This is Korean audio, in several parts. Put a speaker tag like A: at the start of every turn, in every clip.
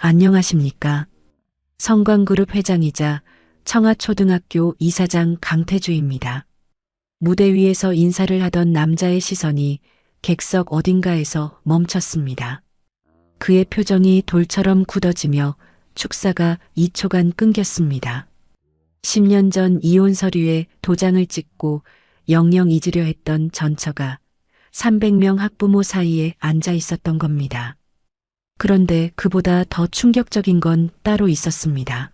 A: 안녕하십니까. 성광그룹 회장이자 청하초등학교 이사장 강태주입니다. 무대 위에서 인사를 하던 남자의 시선이 객석 어딘가에서 멈췄습니다. 그의 표정이 돌처럼 굳어지며 축사가 2초간 끊겼습니다. 10년 전 이혼 서류에 도장을 찍고 영영 잊으려 했던 전처가 300명 학부모 사이에 앉아 있었던 겁니다. 그런데 그보다 더 충격적인 건 따로 있었습니다.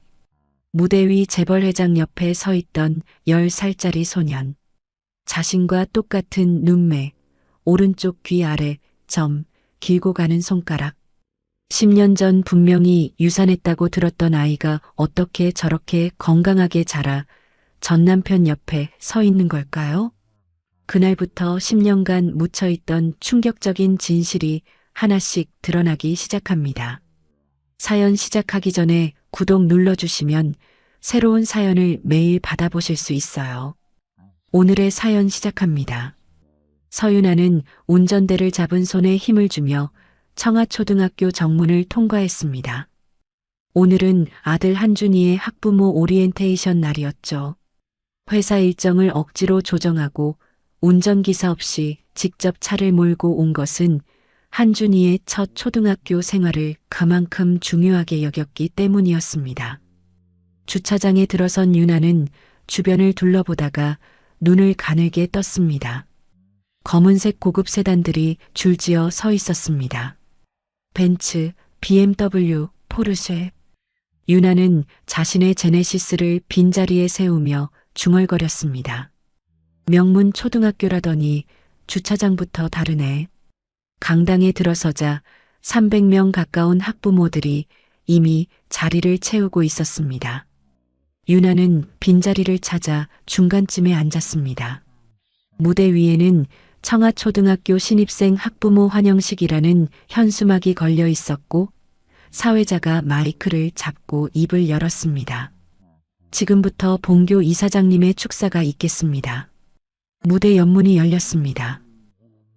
A: 무대 위 재벌회장 옆에 서 있던 10살짜리 소년. 자신과 똑같은 눈매, 오른쪽 귀 아래 점, 길고 가는 손가락. 10년 전 분명히 유산했다고 들었던 아이가 어떻게 저렇게 건강하게 자라 전 남편 옆에 서 있는 걸까요? 그날부터 10년간 묻혀있던 충격적인 진실이 하나씩 드러나기 시작합니다. 사연 시작하기 전에 구독 눌러주시면 새로운 사연을 매일 받아보실 수 있어요. 오늘의 사연 시작합니다. 서윤아는 운전대를 잡은 손에 힘을 주며 청하초등학교 정문을 통과했습니다. 오늘은 아들 한준이의 학부모 오리엔테이션 날이었죠. 회사 일정을 억지로 조정하고 운전기사 없이 직접 차를 몰고 온 것은 한준이의 첫 초등학교 생활을 그만큼 중요하게 여겼기 때문이었습니다. 주차장에 들어선 윤아는 주변을 둘러보다가 눈을 가늘게 떴습니다. 검은색 고급 세단들이 줄지어 서 있었습니다. 벤츠, BMW, 포르쉐. 윤아는 자신의 제네시스를 빈자리에 세우며 중얼거렸습니다. 명문 초등학교라더니 주차장부터 다르네. 강당에 들어서자 300명 가까운 학부모들이 이미 자리를 채우고 있었습니다. 윤아는 빈자리를 찾아 중간쯤에 앉았습니다. 무대 위에는 청하초등학교 신입생 학부모 환영식이라는 현수막이 걸려 있었고 사회자가 마이크를 잡고 입을 열었습니다. 지금부터 본교 이사장님의 축사가 있겠습니다. 무대 옆문이 열렸습니다.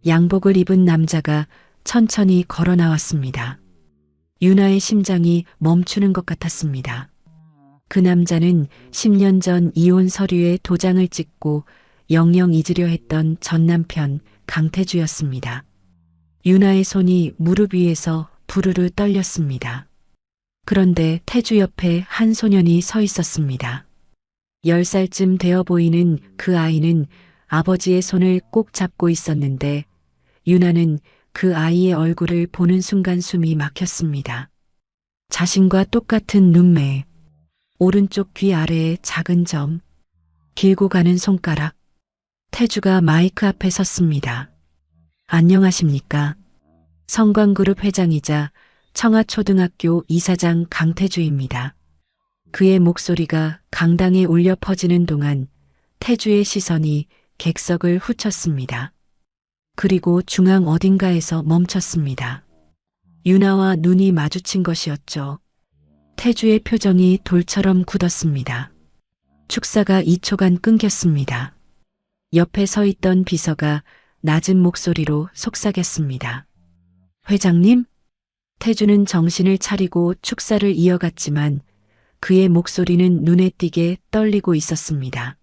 A: 양복을 입은 남자가 천천히 걸어 나왔습니다. 윤아의 심장이 멈추는 것 같았습니다. 그 남자는 10년 전 이혼 서류에 도장을 찍고 영영 잊으려 했던 전 남편 강태주였습니다. 윤아의 손이 무릎 위에서 부르르 떨렸습니다. 그런데 태주 옆에 한 소년이 서 있었습니다. 10살쯤 되어 보이는 그 아이는 아버지의 손을 꼭 잡고 있었는데 윤아는 그 아이의 얼굴을 보는 순간 숨이 막혔습니다. 자신과 똑같은 눈매, 오른쪽 귀 아래에 작은 점, 길고 가는 손가락. 태주가 마이크 앞에 섰습니다. 안녕하십니까. 성광그룹 회장이자 청하초등학교 이사장 강태주입니다. 그의 목소리가 강당에 울려 퍼지는 동안 태주의 시선이 객석을 훑었습니다. 그리고 중앙 어딘가에서 멈췄습니다. 윤아와 눈이 마주친 것이었죠. 태주의 표정이 돌처럼 굳었습니다. 축사가 2초간 끊겼습니다. 옆에 서 있던 비서가 낮은 목소리로 속삭였습니다. 회장님? 태주는 정신을 차리고 축사를 이어갔지만 그의 목소리는 눈에 띄게 떨리고 있었습니다.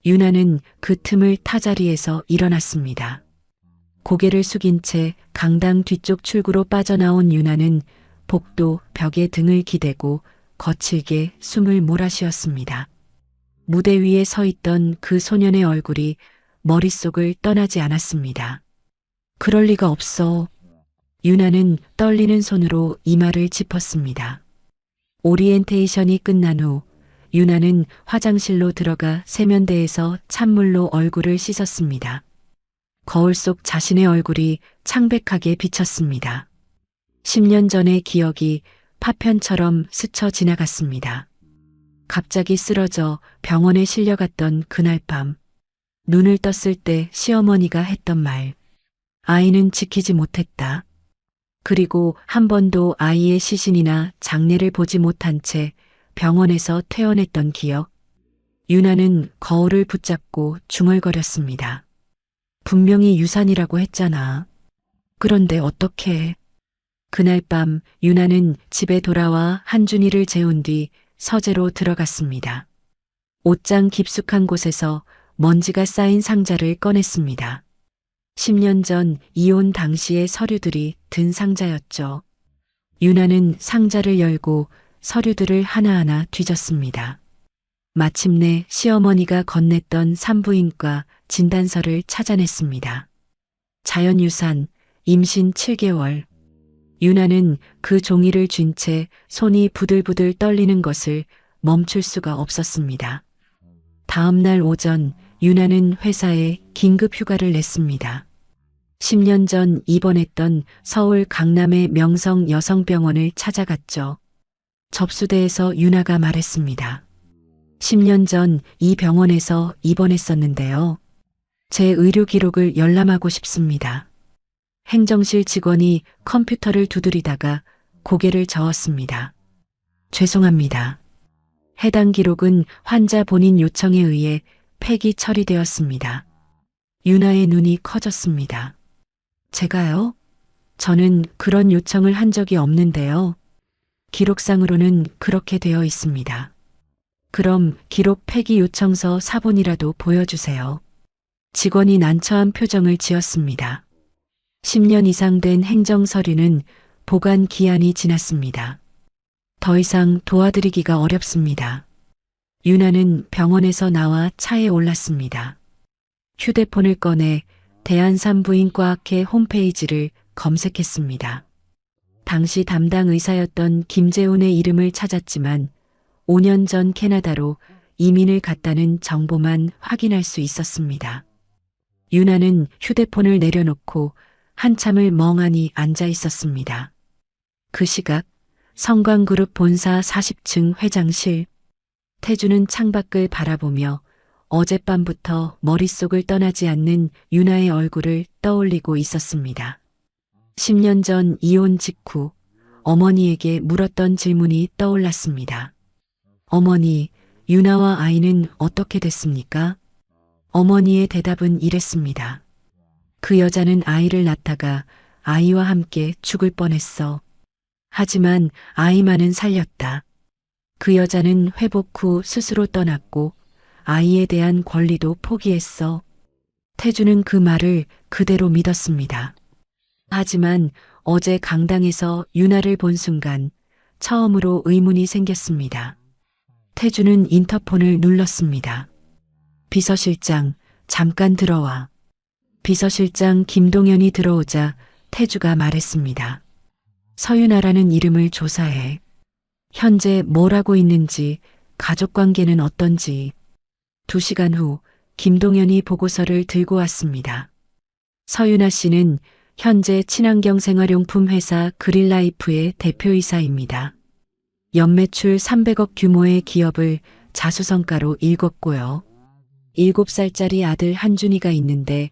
A: 윤아는 그 틈을 타 자리에서 일어났습니다. 고개를 숙인 채 강당 뒤쪽 출구로 빠져나온 윤아는 복도 벽에 등을 기대고 거칠게 숨을 몰아쉬었습니다. 무대 위에 서 있던 그 소년의 얼굴이 머릿속을 떠나지 않았습니다. 그럴 리가 없어. 윤아는 떨리는 손으로 이마를 짚었습니다. 오리엔테이션이 끝난 후 윤아는 화장실로 들어가 세면대에서 찬물로 얼굴을 씻었습니다. 거울 속 자신의 얼굴이 창백하게 비쳤습니다. 10년 전의 기억이 파편처럼 스쳐 지나갔습니다. 갑자기 쓰러져 병원에 실려갔던 그날 밤, 눈을 떴을 때 시어머니가 했던 말, 아이는 지키지 못했다. 그리고 한 번도 아이의 시신이나 장례를 보지 못한 채 병원에서 퇴원했던 기억. 윤아는 거울을 붙잡고 중얼거렸습니다. 분명히 유산이라고 했잖아. 그런데 어떻게. 그날 밤 유나는 집에 돌아와 한준이를 재운 뒤 서재로 들어갔습니다. 옷장 깊숙한 곳에서 먼지가 쌓인 상자를 꺼냈습니다. 10년 전 이혼 당시의 서류들이 든 상자였죠. 유나는 상자를 열고 서류들을 하나하나 뒤졌습니다. 마침내 시어머니가 건넸던 산부인과 진단서를 찾아냈습니다. 자연유산, 임신 7개월. 유나는 그 종이를 쥔 채 손이 부들부들 떨리는 것을 멈출 수가 없었습니다. 다음 날 오전 유나는 회사에 긴급 휴가를 냈습니다. 10년 전 입원했던 서울 강남의 명성 여성병원을 찾아갔죠. 접수대에서 유나가 말했습니다. 10년 전 이 병원에서 입원했었는데요. 제 의료 기록을 열람하고 싶습니다. 행정실 직원이 컴퓨터를 두드리다가 고개를 저었습니다. 죄송합니다. 해당 기록은 환자 본인 요청에 의해 폐기 처리되었습니다. 유나의 눈이 커졌습니다. 제가요? 저는 그런 요청을 한 적이 없는데요. 기록상으로는 그렇게 되어 있습니다. 그럼 기록 폐기 요청서 사본이라도 보여주세요. 직원이 난처한 표정을 지었습니다. 10년 이상 된 행정서류는 보관 기한이 지났습니다. 더 이상 도와드리기가 어렵습니다. 유나는 병원에서 나와 차에 올랐습니다. 휴대폰을 꺼내 대한산부인과학회 홈페이지를 검색했습니다. 당시 담당 의사였던 김재훈의 이름을 찾았지만 5년 전 캐나다로 이민을 갔다는 정보만 확인할 수 있었습니다. 유나는 휴대폰을 내려놓고 한참을 멍하니 앉아 있었습니다. 그 시각 성광그룹 본사 40층 회장실. 태주는 창밖을 바라보며 어젯밤부터 머릿속을 떠나지 않는 유나의 얼굴을 떠올리고 있었습니다. 10년 전 이혼 직후 어머니에게 물었던 질문이 떠올랐습니다. 어머니, 유나와 아이는 어떻게 됐습니까? 어머니의 대답은 이랬습니다. 그 여자는 아이를 낳다가 아이와 함께 죽을 뻔했어. 하지만 아이만은 살렸다. 그 여자는 회복 후 스스로 떠났고 아이에 대한 권리도 포기했어. 태주는 그 말을 그대로 믿었습니다. 하지만 어제 강당에서 유나를 본 순간 처음으로 의문이 생겼습니다. 태주는 인터폰을 눌렀습니다. 비서실장, 잠깐 들어와. 비서실장 김동현이 들어오자 태주가 말했습니다. 서윤아라는 이름을 조사해. 현재 뭘 하고 있는지, 가족관계는 어떤지. 2시간 후 김동현이 보고서를 들고 왔습니다. 서윤아 씨는 현재 친환경 생활용품 회사 그린라이프의 대표이사입니다. 연매출 300억 규모의 기업을 자수성가로 일궜고요. 7살짜리 아들 한준이가 있는데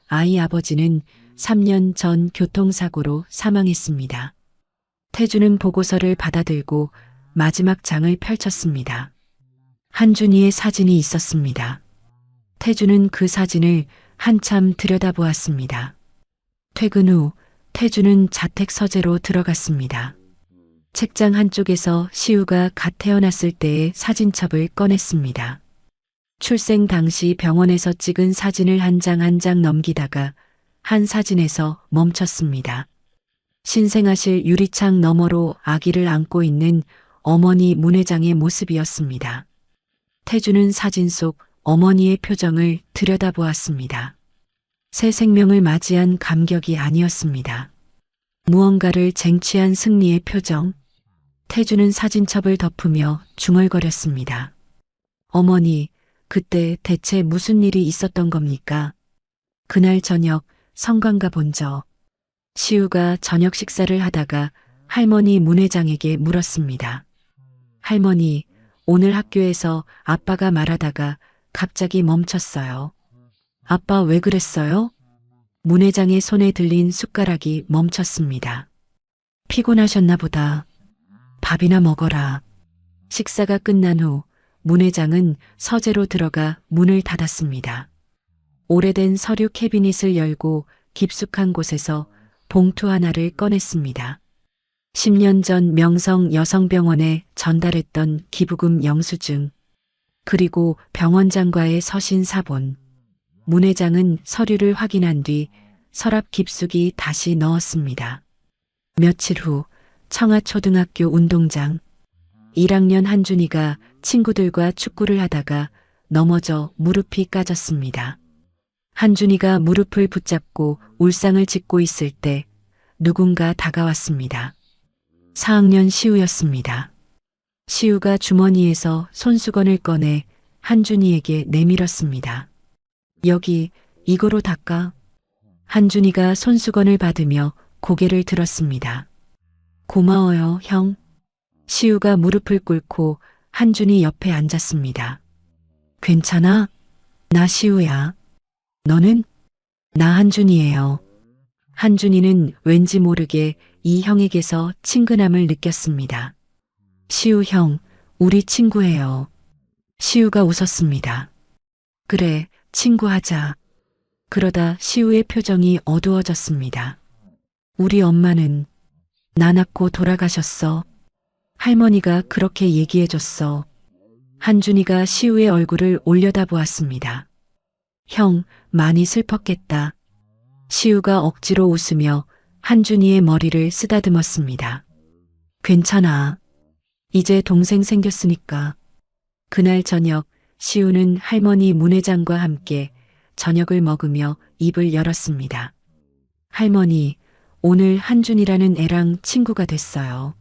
A: 아이 아버지는 3년 전 교통사고로 사망했습니다. 태주는 보고서를 받아들고 마지막 장을 펼쳤습니다. 한준이의 사진이 있었습니다. 태주는 그 사진을 한참 들여다보았습니다. 퇴근 후 태주는 자택 서재로 들어갔습니다. 책장 한쪽에서 시우가 갓 태어났을 때의 사진첩을 꺼냈습니다. 출생 당시 병원에서 찍은 사진을 한 장 한 장 넘기다가 한 사진에서 멈췄습니다. 신생아실 유리창 너머로 아기를 안고 있는 어머니 문 회장의 모습이었습니다. 태주는 사진 속 어머니의 표정을 들여다보았습니다. 새 생명을 맞이한 감격이 아니었습니다. 무언가를 쟁취한 승리의 표정. 태주는 사진첩을 덮으며 중얼거렸습니다. 어머니, 그때 대체 무슨 일이 있었던 겁니까? 그날 저녁 성관가 본저. 시우가 저녁 식사를 하다가 할머니 문 회장에게 물었습니다. 할머니, 오늘 학교에서 아빠가 말하다가 갑자기 멈췄어요. 아빠 왜 그랬어요? 문 회장의 손에 들린 숟가락이 멈췄습니다. 피곤하셨나 보다. 밥이나 먹어라. 식사가 끝난 후 문 회장은 서재로 들어가 문을 닫았습니다. 오래된 서류 캐비닛을 열고 깊숙한 곳에서 봉투 하나를 꺼냈습니다. 10년 전 명성 여성병원에 전달했던 기부금 영수증, 그리고 병원장과의 서신 사본. 문 회장은 서류를 확인한 뒤 서랍 깊숙이 다시 넣었습니다. 며칠 후 청아초등학교 운동장. 1학년 한준이가 친구들과 축구를 하다가 넘어져 무릎이 까졌습니다. 한준이가 무릎을 붙잡고 울상을 짓고 있을 때 누군가 다가왔습니다. 4학년 시우였습니다. 시우가 주머니에서 손수건을 꺼내 한준이에게 내밀었습니다. 여기 이거로 닦아. 한준이가 손수건을 받으며 고개를 들었습니다. 고마워요, 형. 시우가 무릎을 꿇고 한준이 옆에 앉았습니다. 괜찮아? 나 시우야. 너는? 나 한준이에요. 한준이는 왠지 모르게 이 형에게서 친근함을 느꼈습니다. 시우 형, 우리 친구예요. 시우가 웃었습니다. 그래, 친구하자. 그러다 시우의 표정이 어두워졌습니다. 우리 엄마는 나 낳고 돌아가셨어. 할머니가 그렇게 얘기해줬어. 한준이가 시우의 얼굴을 올려다보았습니다. 형, 많이 슬펐겠다. 시우가 억지로 웃으며 한준이의 머리를 쓰다듬었습니다. 괜찮아. 이제 동생 생겼으니까. 그날 저녁 시우는 할머니 문 회장과 함께 저녁을 먹으며 입을 열었습니다. 할머니, 오늘 한준이라는 애랑 친구가 됐어요.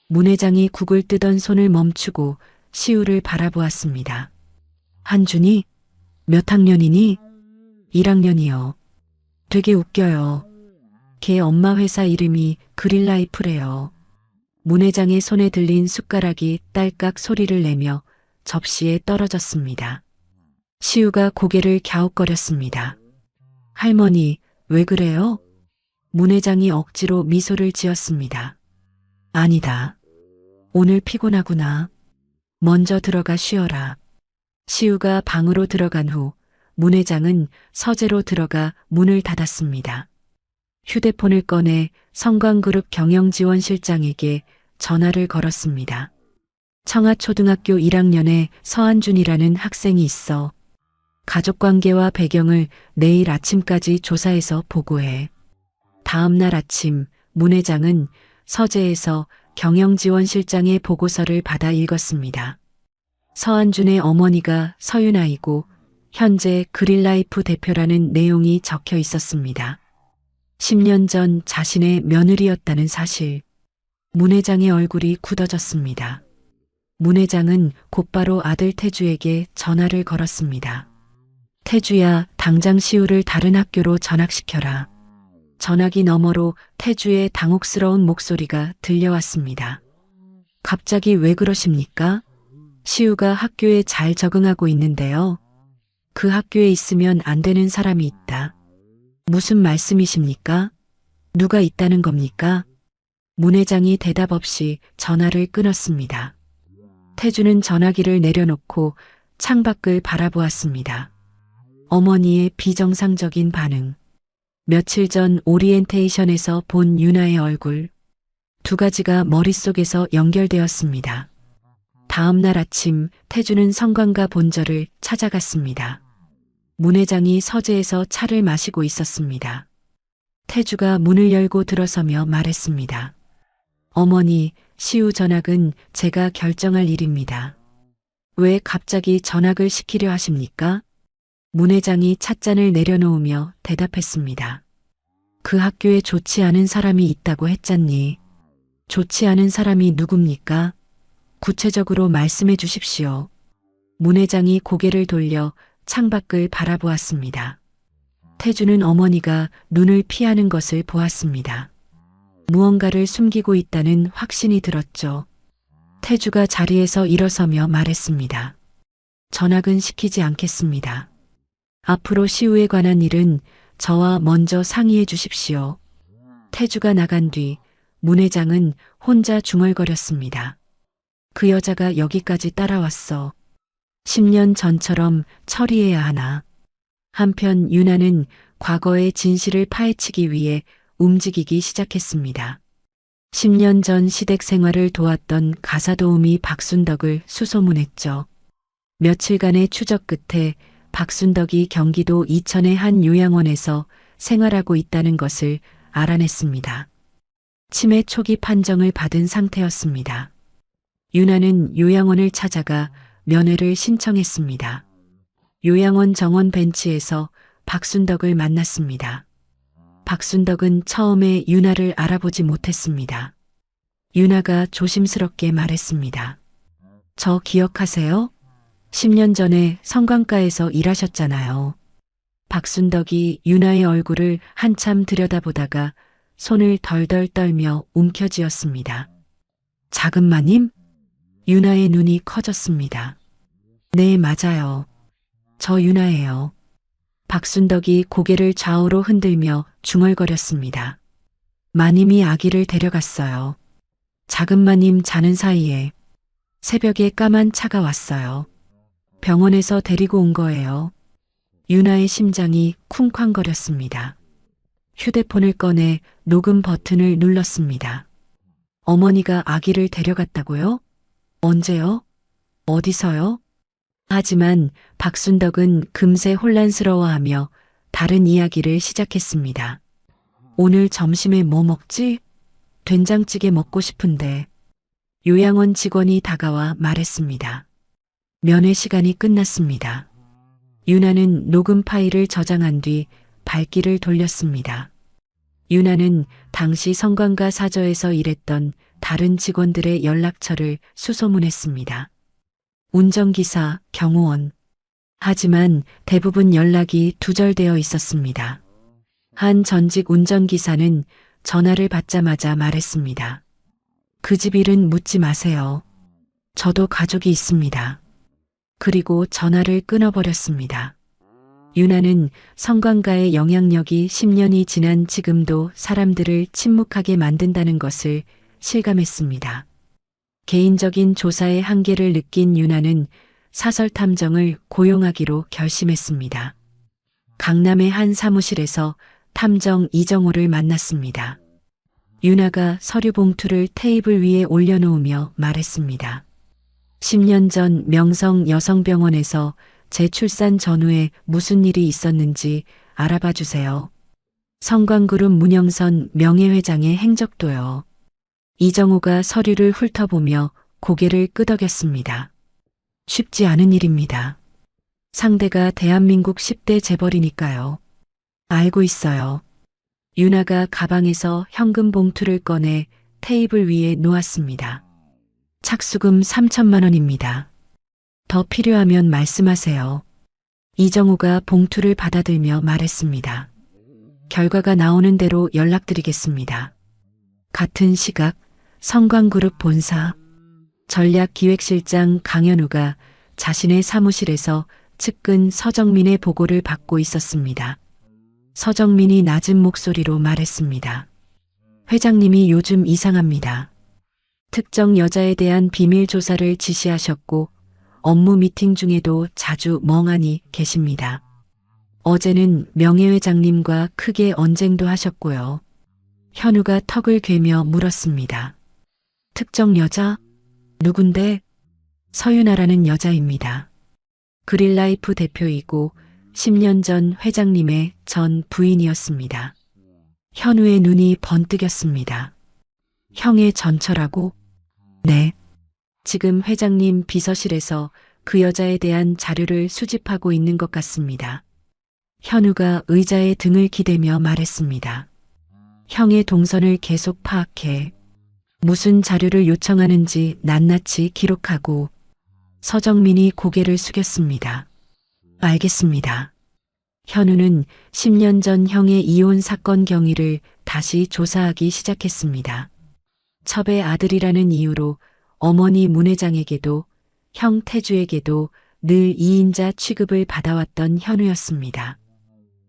A: 문 회장이 국을 뜨던 손을 멈추고 시우를 바라보았습니다. 한준이? 몇 학년이니? 1학년이요. 되게 웃겨요. 걔 엄마 회사 이름이 그린라이프래요. 문 회장의 손에 들린 숟가락이 딸깍 소리를 내며 접시에 떨어졌습니다. 시우가 고개를 갸웃거렸습니다. 할머니, 왜 그래요? 문 회장이 억지로 미소를 지었습니다. 아니다. 오늘 피곤하구나. 먼저 들어가 쉬어라. 시우가 방으로 들어간 후 문 회장은 서재로 들어가 문을 닫았습니다. 휴대폰을 꺼내 성광그룹 경영지원실장에게 전화를 걸었습니다. 청아초등학교 1학년에 서한준이라는 학생이 있어. 가족관계와 배경을 내일 아침까지 조사해서 보고해. 다음 날 아침 문 회장은 서재에서 경영지원실장의 보고서를 받아 읽었습니다. 서한준의 어머니가 서윤아이고 현재 그린라이프 대표라는 내용이 적혀 있었습니다. 10년 전 자신의 며느리였다는 사실. 문 회장의 얼굴이 굳어졌습니다. 문 회장은 곧바로 아들 태주에게 전화를 걸었습니다. 태주야, 당장 시우를 다른 학교로 전학시켜라. 전화기 너머로 태주의 당혹스러운 목소리가 들려왔습니다. 갑자기 왜 그러십니까? 시우가 학교에 잘 적응하고 있는데요. 그 학교에 있으면 안 되는 사람이 있다. 무슨 말씀이십니까? 누가 있다는 겁니까? 문 회장이 대답 없이 전화를 끊었습니다. 태주는 전화기를 내려놓고 창밖을 바라보았습니다. 어머니의 비정상적인 반응. 며칠 전 오리엔테이션에서 본 유나의 얼굴. 두 가지가 머릿속에서 연결되었습니다. 다음 날 아침 태주는 성관과 본절을 찾아갔습니다. 문 회장이 서재에서 차를 마시고 있었습니다. 태주가 문을 열고 들어서며 말했습니다. 어머니, 시우 전학은 제가 결정할 일입니다. 왜 갑자기 전학을 시키려 하십니까? 문 회장이 찻잔을 내려놓으며 대답했습니다. 그 학교에 좋지 않은 사람이 있다고 했잖니. 좋지 않은 사람이 누굽니까? 구체적으로 말씀해 주십시오. 문 회장이 고개를 돌려 창밖을 바라보았습니다. 태주는 어머니가 눈을 피하는 것을 보았습니다. 무언가를 숨기고 있다는 확신이 들었죠. 태주가 자리에서 일어서며 말했습니다. 전학은 시키지 않겠습니다. 앞으로 시우에 관한 일은 저와 먼저 상의해 주십시오. 태주가 나간 뒤 문 회장은 혼자 중얼거렸습니다. 그 여자가 여기까지 따라왔어. 10년 전처럼 처리해야 하나. 한편 유나는 과거의 진실을 파헤치기 위해 움직이기 시작했습니다. 10년 전 시댁 생활을 도왔던 가사도우미 박순덕을 수소문했죠. 며칠간의 추적 끝에 박순덕이 경기도 이천의 한 요양원에서 생활하고 있다는 것을 알아냈습니다. 치매 초기 판정을 받은 상태였습니다. 유나는 요양원을 찾아가 면회를 신청했습니다. 요양원 정원 벤치에서 박순덕을 만났습니다. 박순덕은 처음에 유나를 알아보지 못했습니다. 유나가 조심스럽게 말했습니다. 저 기억하세요? 10년 전에 성광가에서 일하셨잖아요. 박순덕이 유나의 얼굴을 한참 들여다보다가 손을 덜덜 떨며 움켜쥐었습니다. 자금마님? 유나의 눈이 커졌습니다. 네, 맞아요. 저 유나예요. 박순덕이 고개를 좌우로 흔들며 중얼거렸습니다. 마님이 아기를 데려갔어요. 자금마님 자는 사이에 새벽에 까만 차가 왔어요. 병원에서 데리고 온 거예요. 유나의 심장이 쿵쾅거렸습니다. 휴대폰을 꺼내 녹음 버튼을 눌렀습니다. 어머니가 아기를 데려갔다고요? 언제요? 어디서요? 하지만 박순덕은 금세 혼란스러워하며 다른 이야기를 시작했습니다. 오늘 점심에 뭐 먹지? 된장찌개 먹고 싶은데. 요양원 직원이 다가와 말했습니다. 면회 시간이 끝났습니다. 유나는 녹음 파일을 저장한 뒤 발길을 돌렸습니다. 유나는 당시 성광가 사저에서 일했던 다른 직원들의 연락처를 수소문했습니다. 운전기사, 경호원. 하지만 대부분 연락이 두절되어 있었습니다. 한 전직 운전기사는 전화를 받자마자 말했습니다. 그 집 일은 묻지 마세요. 저도 가족이 있습니다. 그리고 전화를 끊어버렸습니다. 유나는 성광가의 영향력이 10년이 지난 지금도 사람들을 침묵하게 만든다는 것을 실감했습니다. 개인적인 조사의 한계를 느낀 유나는 사설 탐정을 고용하기로 결심했습니다. 강남의 한 사무실에서 탐정 이정호를 만났습니다. 유나가 서류 봉투를 테이블 위에 올려놓으며 말했습니다. 10년 전 명성 여성병원에서 제 출산 전후에 무슨 일이 있었는지 알아봐 주세요. 성광그룹 문영선 명예회장의 행적도요. 이정호가 서류를 훑어보며 고개를 끄덕였습니다. 쉽지 않은 일입니다. 상대가 대한민국 10대 재벌이니까요. 알고 있어요. 유나가 가방에서 현금 봉투를 꺼내 테이블 위에 놓았습니다. 착수금 3천만 원입니다. 더 필요하면 말씀하세요. 이정호가 봉투를 받아들며 말했습니다. 결과가 나오는 대로 연락드리겠습니다. 같은 시각 성광그룹 본사 전략기획실장 강현우가 자신의 사무실에서 측근 서정민의 보고를 받고 있었습니다. 서정민이 낮은 목소리로 말했습니다. 회장님이 요즘 이상합니다. 특정 여자에 대한 비밀 조사를 지시하셨고 업무 미팅 중에도 자주 멍하니 계십니다. 어제는 명예회장님과 크게 언쟁도 하셨고요. 현우가 턱을 괴며 물었습니다. 특정 여자? 누군데? 서윤아라는 여자입니다. 그릴라이프 대표이고 10년 전 회장님의 전 부인이었습니다. 현우의 눈이 번뜩였습니다. 형의 전처라고? 네. 지금 회장님 비서실에서 그 여자에 대한 자료를 수집하고 있는 것 같습니다. 현우가 의자에 등을 기대며 말했습니다. 형의 동선을 계속 파악해 무슨 자료를 요청하는지 낱낱이 기록하고. 서정민이 고개를 숙였습니다. 알겠습니다. 현우는 10년 전 형의 이혼 사건 경위를 다시 조사하기 시작했습니다. 첩의 아들이라는 이유로 어머니 문 회장에게도 형 태주에게도 늘 2인자 취급을 받아왔던 현우였습니다.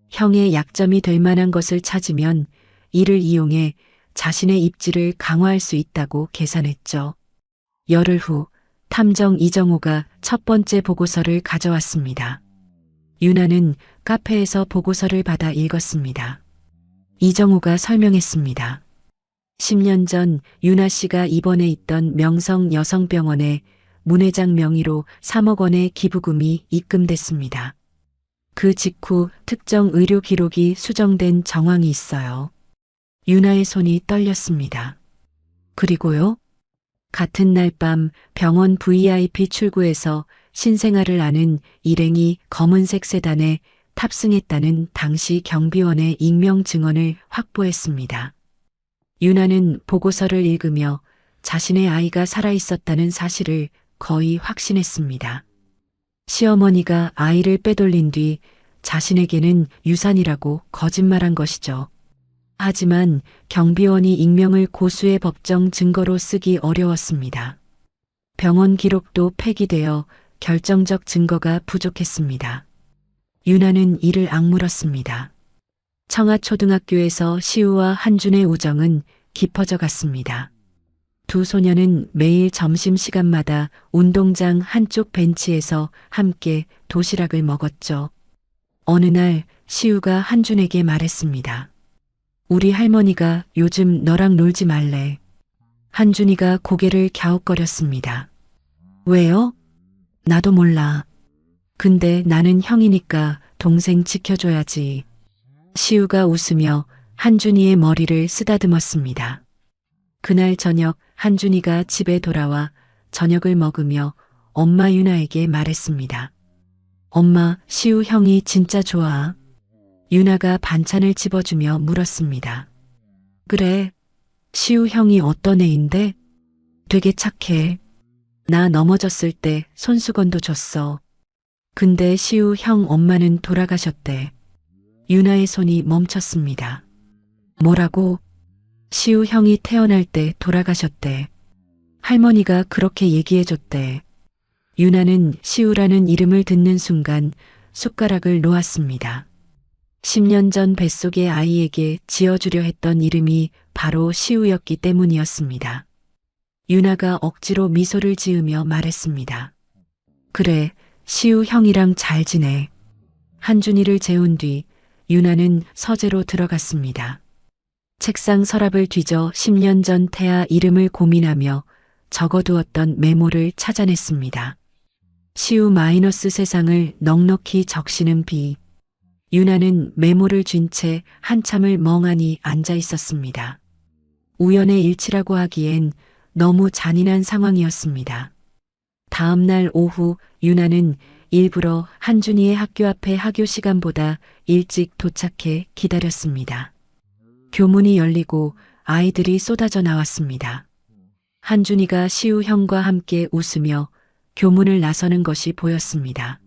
A: 형의 약점이 될 만한 것을 찾으면 이를 이용해 자신의 입지를 강화할 수 있다고 계산했죠. 열흘 후 탐정 이정호가 첫 번째 보고서를 가져왔습니다. 유나는 카페에서 보고서를 받아 읽었습니다. 이정호가 설명했습니다. 10년 전 윤아 씨가 입원해 있던 명성 여성병원에 문 회장 명의로 3억 원의 기부금이 입금됐습니다. 그 직후 특정 의료 기록이 수정된 정황이 있어요. 윤아의 손이 떨렸습니다. 그리고요? 같은 날 밤 병원 VIP 출구에서 신생아를 아는 일행이 검은색 세단에 탑승했다는 당시 경비원의 익명 증언을 확보했습니다. 윤아는 보고서를 읽으며 자신의 아이가 살아있었다는 사실을 거의 확신했습니다. 시어머니가 아이를 빼돌린 뒤 자신에게는 유산이라고 거짓말한 것이죠. 하지만 경비원이 익명을 고수의 법정 증거로 쓰기 어려웠습니다. 병원 기록도 폐기되어 결정적 증거가 부족했습니다. 윤아는 이를 악물었습니다. 청아초등학교에서 시우와 한준의 우정은 깊어져 갔습니다. 두 소녀는 매일 점심시간마다 운동장 한쪽 벤치에서 함께 도시락을 먹었죠. 어느 날 시우가 한준에게 말했습니다. 우리 할머니가 요즘 너랑 놀지 말래. 한준이가 고개를 갸웃거렸습니다. 왜요? 나도 몰라. 근데 나는 형이니까 동생 지켜줘야지. 시우가 웃으며 한준이의 머리를 쓰다듬었습니다. 그날 저녁 한준이가 집에 돌아와 저녁을 먹으며 엄마 윤아에게 말했습니다. 엄마, 시우 형이 진짜 좋아. 윤아가 반찬을 집어주며 물었습니다. 그래, 시우 형이 어떤 애인데? 되게 착해. 나 넘어졌을 때 손수건도 줬어. 근데 시우 형 엄마는 돌아가셨대. 윤아의 손이 멈췄습니다. 뭐라고? 시우 형이 태어날 때 돌아가셨대. 할머니가 그렇게 얘기해줬대. 윤아는 시우라는 이름을 듣는 순간 숟가락을 놓았습니다. 10년 전 뱃속의 아이에게 지어주려 했던 이름이 바로 시우였기 때문이었습니다. 윤아가 억지로 미소를 지으며 말했습니다. 그래, 시우 형이랑 잘 지내. 한준이를 재운 뒤 윤아는 서재로 들어갔습니다. 책상 서랍을 뒤져 10년 전 태아 이름을 고민하며 적어두었던 메모를 찾아냈습니다. 시우 마이너스 세상을 넉넉히 적시는 비. 윤아는 메모를 쥔 채 한참을 멍하니 앉아 있었습니다. 우연의 일치라고 하기엔 너무 잔인한 상황이었습니다. 다음 날 오후 윤아는 일부러 한준이의 학교 앞에 하교 시간보다 일찍 도착해 기다렸습니다. 교문이 열리고 아이들이 쏟아져 나왔습니다. 한준이가 시우 형과 함께 웃으며 교문을 나서는 것이 보였습니다.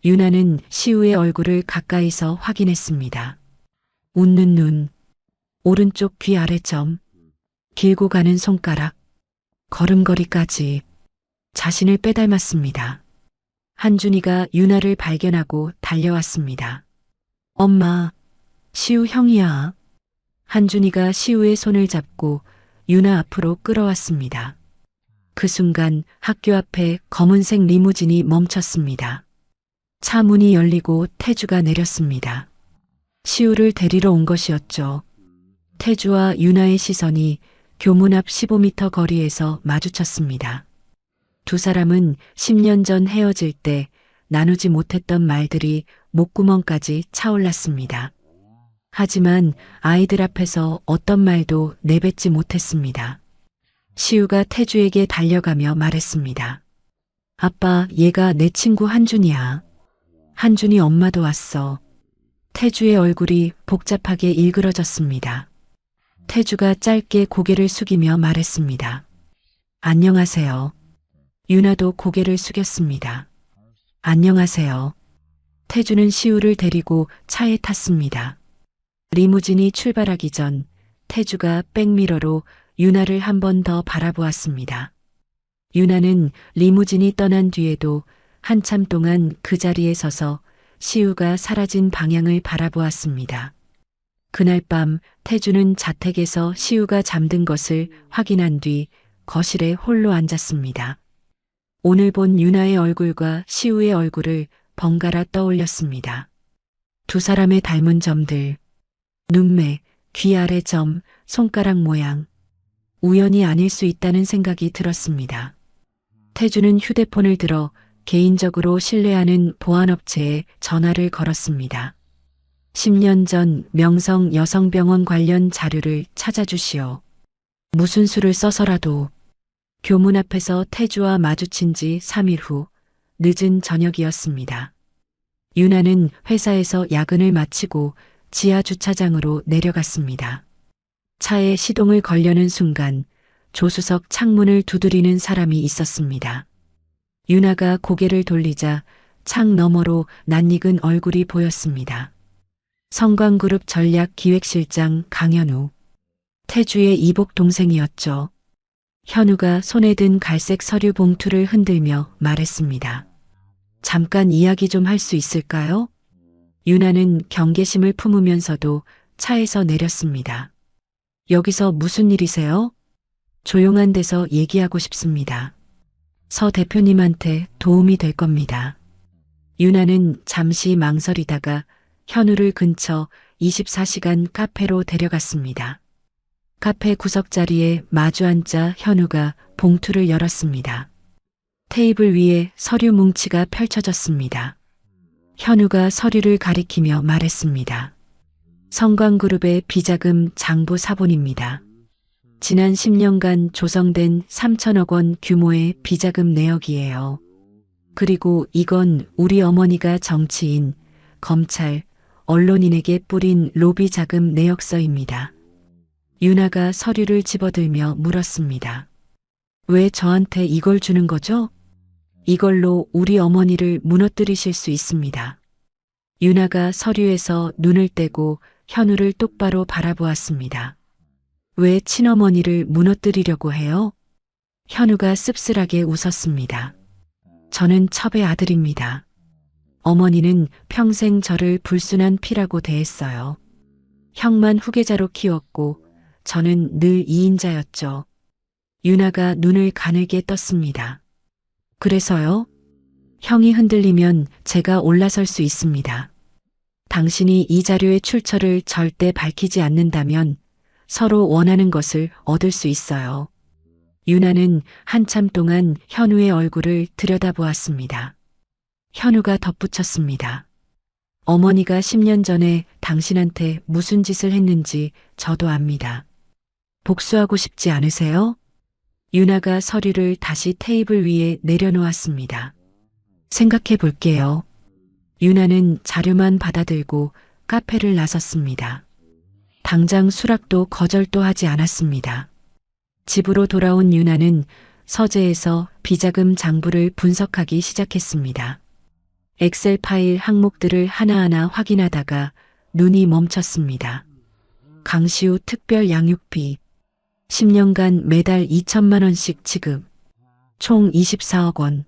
A: 윤아는 시우의 얼굴을 가까이서 확인했습니다. 웃는 눈, 오른쪽 귀 아래점, 길고 가는 손가락, 걸음걸이까지 자신을 빼닮았습니다. 한준이가 윤아를 발견하고 달려왔습니다. 엄마, 시우 형이야. 한준이가 시우의 손을 잡고 윤아 앞으로 끌어왔습니다. 그 순간 학교 앞에 검은색 리무진이 멈췄습니다. 차 문이 열리고 태주가 내렸습니다. 시우를 데리러 온 것이었죠. 태주와 윤아의 시선이 교문 앞 15m 거리에서 마주쳤습니다. 두 사람은 10년 전 헤어질 때 나누지 못했던 말들이 목구멍까지 차올랐습니다. 하지만 아이들 앞에서 어떤 말도 내뱉지 못했습니다. 시우가 태주에게 달려가며 말했습니다. 아빠, 얘가 내 친구 한준이야. 한준이 엄마도 왔어. 태주의 얼굴이 복잡하게 일그러졌습니다. 태주가 짧게 고개를 숙이며 말했습니다. 안녕하세요. 윤아도 고개를 숙였습니다. 안녕하세요. 태주는 시우를 데리고 차에 탔습니다. 리무진이 출발하기 전 태주가 백미러로 윤아를 한 번 더 바라보았습니다. 윤아는 리무진이 떠난 뒤에도 한참 동안 그 자리에 서서 시우가 사라진 방향을 바라보았습니다. 그날 밤 태주는 자택에서 시우가 잠든 것을 확인한 뒤 거실에 홀로 앉았습니다. 오늘 본 윤아의 얼굴과 시우의 얼굴을 번갈아 떠올렸습니다. 두 사람의 닮은 점들, 눈매, 귀 아래 점, 손가락 모양. 우연이 아닐 수 있다는 생각이 들었습니다. 태주는 휴대폰을 들어 개인적으로 신뢰하는 보안업체에 전화를 걸었습니다. 10년 전 명성 여성병원 관련 자료를 찾아주시오. 무슨 수를 써서라도. 교문 앞에서 태주와 마주친 지 3일 후 늦은 저녁이었습니다. 유나는 회사에서 야근을 마치고 지하 주차장으로 내려갔습니다. 차에 시동을 걸려는 순간 조수석 창문을 두드리는 사람이 있었습니다. 유나가 고개를 돌리자 창 너머로 낯익은 얼굴이 보였습니다. 성광그룹 전략기획실장 강현우. 태주의 이복 동생이었죠. 현우가 손에 든 갈색 서류 봉투를 흔들며 말했습니다. 잠깐 이야기 좀 할 수 있을까요? 유나는 경계심을 품으면서도 차에서 내렸습니다. 여기서 무슨 일이세요? 조용한 데서 얘기하고 싶습니다. 서 대표님한테 도움이 될 겁니다. 유나는 잠시 망설이다가 현우를 근처 24시간 카페로 데려갔습니다. 카페 구석자리에 마주 앉자 현우가 봉투를 열었습니다. 테이블 위에 서류 뭉치가 펼쳐졌습니다. 현우가 서류를 가리키며 말했습니다. 성광그룹의 비자금 장부 사본입니다. 지난 10년간 조성된 3천억 원 규모의 비자금 내역이에요. 그리고 이건 우리 어머니가 정치인, 검찰, 언론인에게 뿌린 로비 자금 내역서입니다. 유나가 서류를 집어들며 물었습니다. 왜 저한테 이걸 주는 거죠? 이걸로 우리 어머니를 무너뜨리실 수 있습니다. 유나가 서류에서 눈을 떼고 현우를 똑바로 바라보았습니다. 왜 친어머니를 무너뜨리려고 해요? 현우가 씁쓸하게 웃었습니다. 저는 첩의 아들입니다. 어머니는 평생 저를 불순한 피라고 대했어요. 형만 후계자로 키웠고 저는 늘 2인자였죠. 유나가 눈을 가늘게 떴습니다. 그래서요? 형이 흔들리면 제가 올라설 수 있습니다. 당신이 이 자료의 출처를 절대 밝히지 않는다면 서로 원하는 것을 얻을 수 있어요. 유나는 한참 동안 현우의 얼굴을 들여다보았습니다. 현우가 덧붙였습니다. 어머니가 10년 전에 당신한테 무슨 짓을 했는지 저도 압니다. 복수하고 싶지 않으세요? 유나가 서류를 다시 테이블 위에 내려놓았습니다. 생각해 볼게요. 유나는 자료만 받아들고 카페를 나섰습니다. 당장 수락도 거절도 하지 않았습니다. 집으로 돌아온 유나는 서재에서 비자금 장부를 분석하기 시작했습니다. 엑셀 파일 항목들을 하나하나 확인하다가 눈이 멈췄습니다. 강시우 특별 양육비 10년간 매달 2천만 원씩 지급 총 24억 원.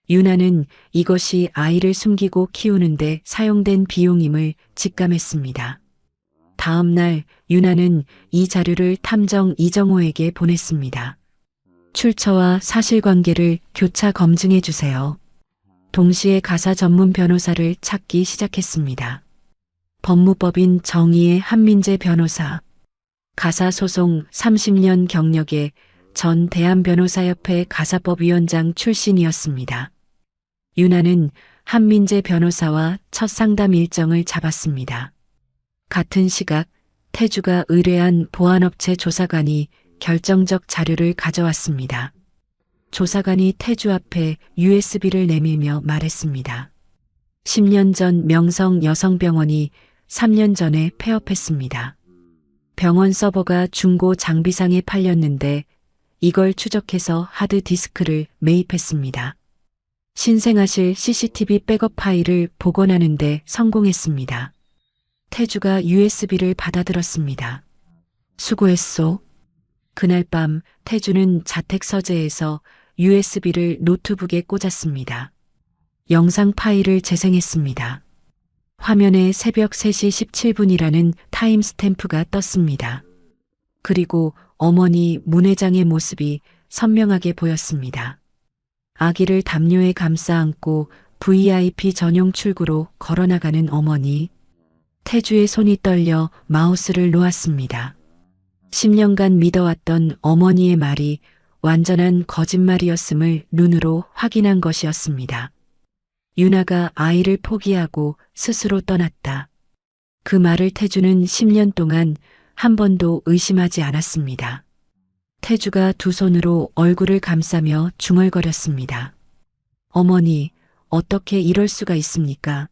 A: 유나는 이것이 아이를 숨기고 키우는데 사용된 비용임을 직감했습니다. 다음 날 유나는 이 자료를 탐정 이정호에게 보냈습니다. 출처와 사실관계를 교차 검증해 주세요. 동시에 가사 전문 변호사를 찾기 시작했습니다. 법무법인 정의의 한민재 변호사, 가사소송 30년 경력의 전 대한변호사협회 가사법위원장 출신이었습니다. 유나는 한민재 변호사와 첫 상담 일정을 잡았습니다. 같은 시각 태주가 의뢰한 보안업체 조사관이 결정적 자료를 가져왔습니다. 조사관이 태주 앞에 USB를 내밀며 말했습니다. 10년 전 명성 여성병원이 3년 전에 폐업했습니다. 병원 서버가 중고 장비상에 팔렸는데 이걸 추적해서 하드디스크를 매입했습니다. 신생아실 CCTV 백업 파일을 복원하는데 성공했습니다. 태주가 USB를 받아들었습니다. 수고했소. 그날 밤 태주는 자택 서재에서 USB를 노트북에 꽂았습니다. 영상 파일을 재생했습니다. 화면에 새벽 3시 17분이라는 타임스탬프가 떴습니다. 그리고 어머니 문회장의 모습이 선명하게 보였습니다. 아기를 담요에 감싸 안고 VIP 전용 출구로 걸어나가는 어머니. 태주의 손이 떨려 마우스를 놓았습니다. 10년간 믿어왔던 어머니의 말이 완전한 거짓말이었음을 눈으로 확인한 것이었습니다. 유나가 아이를 포기하고 스스로 떠났다. 그 말을 태주는 10년 동안 한 번도 의심하지 않았습니다. 태주가 두 손으로 얼굴을 감싸며 중얼거렸습니다. 어머니, 어떻게 이럴 수가 있습니까?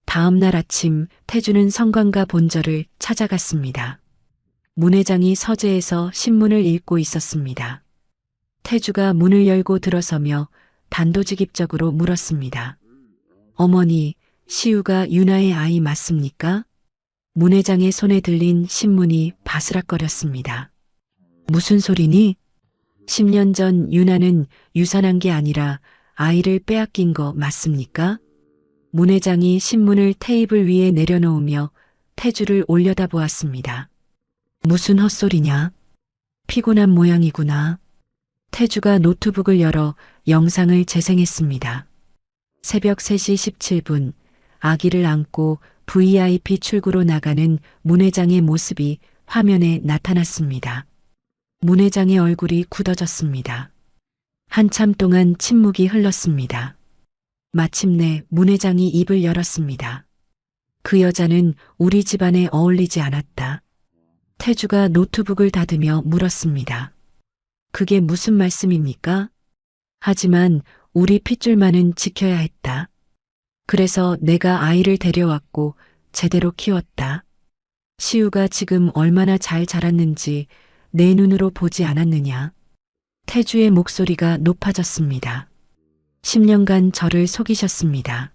A: 다음 날 아침 태주는 성관과 본절을 찾아갔습니다. 문 회장이 서재에서 신문을 읽고 있었습니다. 태주가 문을 열고 들어서며 단도직입적으로 물었습니다. 어머니, 시우가 유나의 아이 맞습니까? 문 회장의 손에 들린 신문이 바스락거렸습니다. 무슨 소리니? 10년 전 유나는 유산한 게 아니라 아이를 빼앗긴 거 맞습니까? 문 회장이 신문을 테이블 위에 내려놓으며 태주를 올려다보았습니다. 무슨 헛소리냐? 피곤한 모양이구나. 태주가 노트북을 열어 영상을 재생했습니다. 새벽 3시 17분 아기를 안고 VIP 출구로 나가는 문 회장의 모습이 화면에 나타났습니다. 문 회장의 얼굴이 굳어졌습니다. 한참 동안 침묵이 흘렀습니다. 마침내 문 회장이 입을 열었습니다. 그 여자는 우리 집안에 어울리지 않았다. 태주가 노트북을 닫으며 물었습니다. 그게 무슨 말씀입니까? 하지만 우리 핏줄만은 지켜야 했다. 그래서 내가 아이를 데려왔고 제대로 키웠다. 시우가 지금 얼마나 잘 자랐는지 내 눈으로 보지 않았느냐. 태주의 목소리가 높아졌습니다. 10년간 저를 속이셨습니다.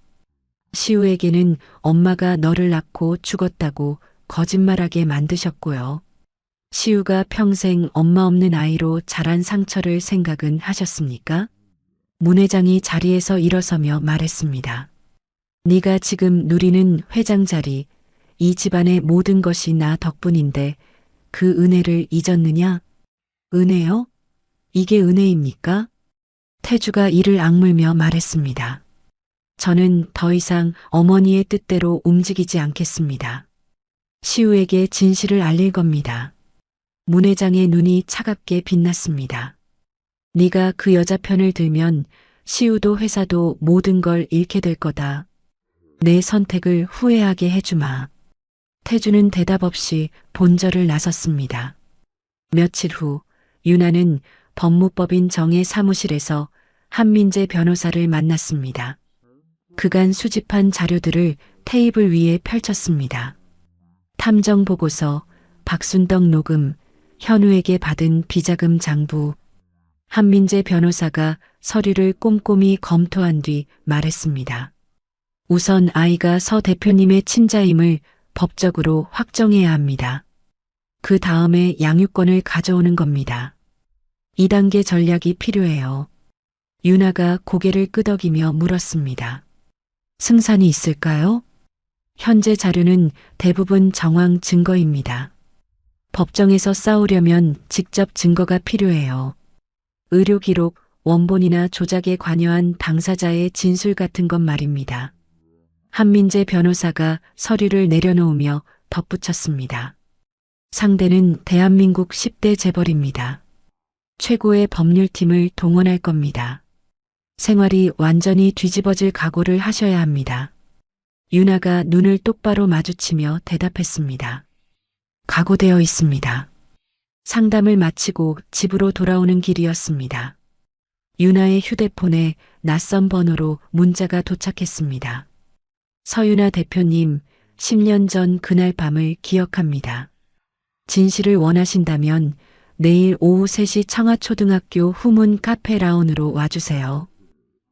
A: 시우에게는 엄마가 너를 낳고 죽었다고 거짓말하게 만드셨고요. 시우가 평생 엄마 없는 아이로 자란 상처를 생각은 하셨습니까? 문 회장이 자리에서 일어서며 말했습니다. 네가 지금 누리는 회장 자리, 이 집안의 모든 것이 나 덕분인데 그 은혜를 잊었느냐? 은혜요? 이게 은혜입니까? 태주가 이를 악물며 말했습니다. 저는 더 이상 어머니의 뜻대로 움직이지 않겠습니다. 시우에게 진실을 알릴 겁니다. 문 회장의 눈이 차갑게 빛났습니다. 네가 그 여자 편을 들면 시우도 회사도 모든 걸 잃게 될 거다. 내 선택을 후회하게 해주마. 태주는 대답 없이 본절을 나섰습니다. 며칠 후 유나는 법무법인 정의 사무실에서 한민재 변호사를 만났습니다. 그간 수집한 자료들을 테이블 위에 펼쳤습니다. 탐정 보고서, 박순덕 녹음, 현우에게 받은 비자금 장부. 한민재 변호사가 서류를 꼼꼼히 검토한 뒤 말했습니다. 우선 아이가 서 대표님의 친자임을 법적으로 확정해야 합니다. 그 다음에 양육권을 가져오는 겁니다. 2단계 전략이 필요해요. 유나가 고개를 끄덕이며 물었습니다. 승산이 있을까요? 현재 자료는 대부분 정황 증거입니다. 법정에서 싸우려면 직접 증거가 필요해요. 의료 기록, 원본이나 조작에 관여한 당사자의 진술 같은 것 말입니다. 한민재 변호사가 서류를 내려놓으며 덧붙였습니다. 상대는 대한민국 10대 재벌입니다. 최고의 법률팀을 동원할 겁니다. 생활이 완전히 뒤집어질 각오를 하셔야 합니다. 유나가 눈을 똑바로 마주치며 대답했습니다. 각오되어 있습니다. 상담을 마치고 집으로 돌아오는 길이었습니다. 유나의 휴대폰에 낯선 번호로 문자가 도착했습니다. 서유나 대표님, 10년 전 그날 밤을 기억합니다. 진실을 원하신다면 내일 오후 3시 청하초등학교 후문 카페 라운으로 와주세요.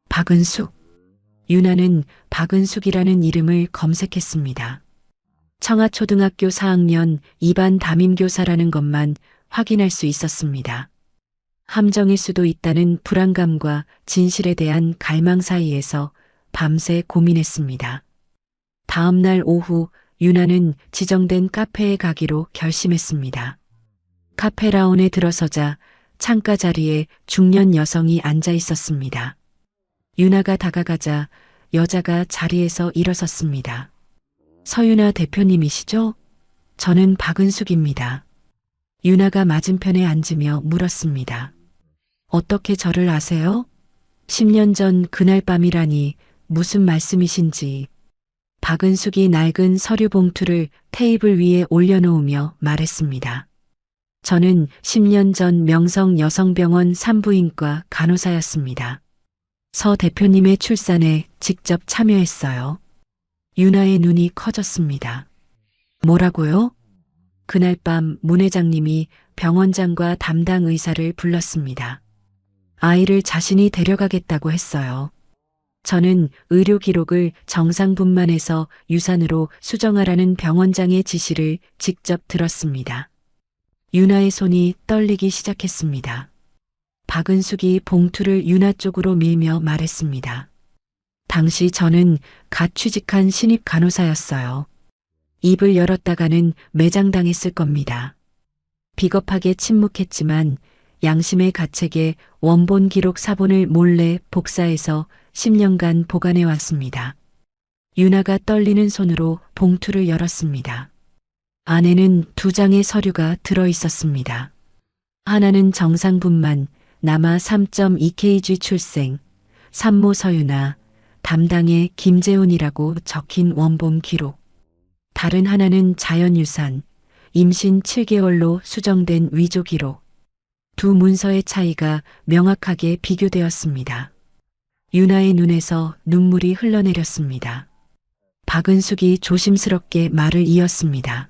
A: 박은숙. 유나는 박은숙이라는 이름을 검색했습니다. 청하초등학교 4학년 2반 담임교사라는 것만 확인할 수 있었습니다. 함정일 수도 있다는 불안감과 진실에 대한 갈망 사이에서 밤새 고민했습니다. 다음 날 오후 유나는 지정된 카페에 가기로 결심했습니다. 카페 라운에 들어서자 창가 자리에 중년 여성이 앉아 있었습니다. 유나가 다가가자 여자가 자리에서 일어섰습니다. 서유나 대표님이시죠? 저는 박은숙입니다. 윤아가 맞은편에 앉으며 물었습니다. 어떻게 저를 아세요? 10년 전 그날 밤이라니 무슨 말씀이신지. 박은숙이 낡은 서류 봉투를 테이블 위에 올려놓으며 말했습니다. 저는 10년 전 명성 여성병원 산부인과 간호사였습니다. 서 대표님의 출산에 직접 참여했어요. 윤아의 눈이 커졌습니다. 뭐라고요? 그날 밤 문 회장님이 병원장과 담당 의사를 불렀습니다. 아이를 자신이 데려가겠다고 했어요. 저는 의료 기록을 정상분만해서 유산으로 수정하라는 병원장의 지시를 직접 들었습니다. 윤아의 손이 떨리기 시작했습니다. 박은숙이 봉투를 윤아 쪽으로 밀며 말했습니다. 당시 저는 갓 취직한 신입 간호사였어요. 입을 열었다가는 매장당했을 겁니다. 비겁하게 침묵했지만 양심의 가책에 원본 기록 사본을 몰래 복사해서 10년간 보관해 왔습니다. 윤아가 떨리는 손으로 봉투를 열었습니다. 안에는 2장의 서류가 들어 있었습니다. 하나는 정상분만, 남아 3.2kg 출생, 산모 서윤아, 담당의 김재훈이라고 적힌 원본 기록. 다른 하나는 자연유산, 임신 7개월로 수정된 위조 기록. 두 문서의 차이가 명확하게 비교되었습니다. 윤아의 눈에서 눈물이 흘러내렸습니다. 박은숙이 조심스럽게 말을 이었습니다.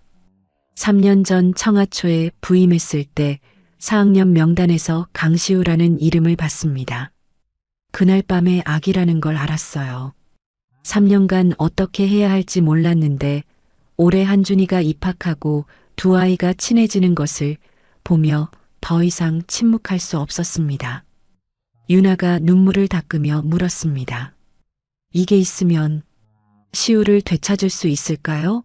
A: 3년 전 청하초에 부임했을 때 4학년 명단에서 강시우라는 이름을 봤습니다. 그날 밤에 아기라는 걸 알았어요. 3년간 어떻게 해야 할지 몰랐는데 올해 한준이가 입학하고 두 아이가 친해지는 것을 보며 더 이상 침묵할 수 없었습니다. 윤아가 눈물을 닦으며 물었습니다. 이게 있으면 시우를 되찾을 수 있을까요?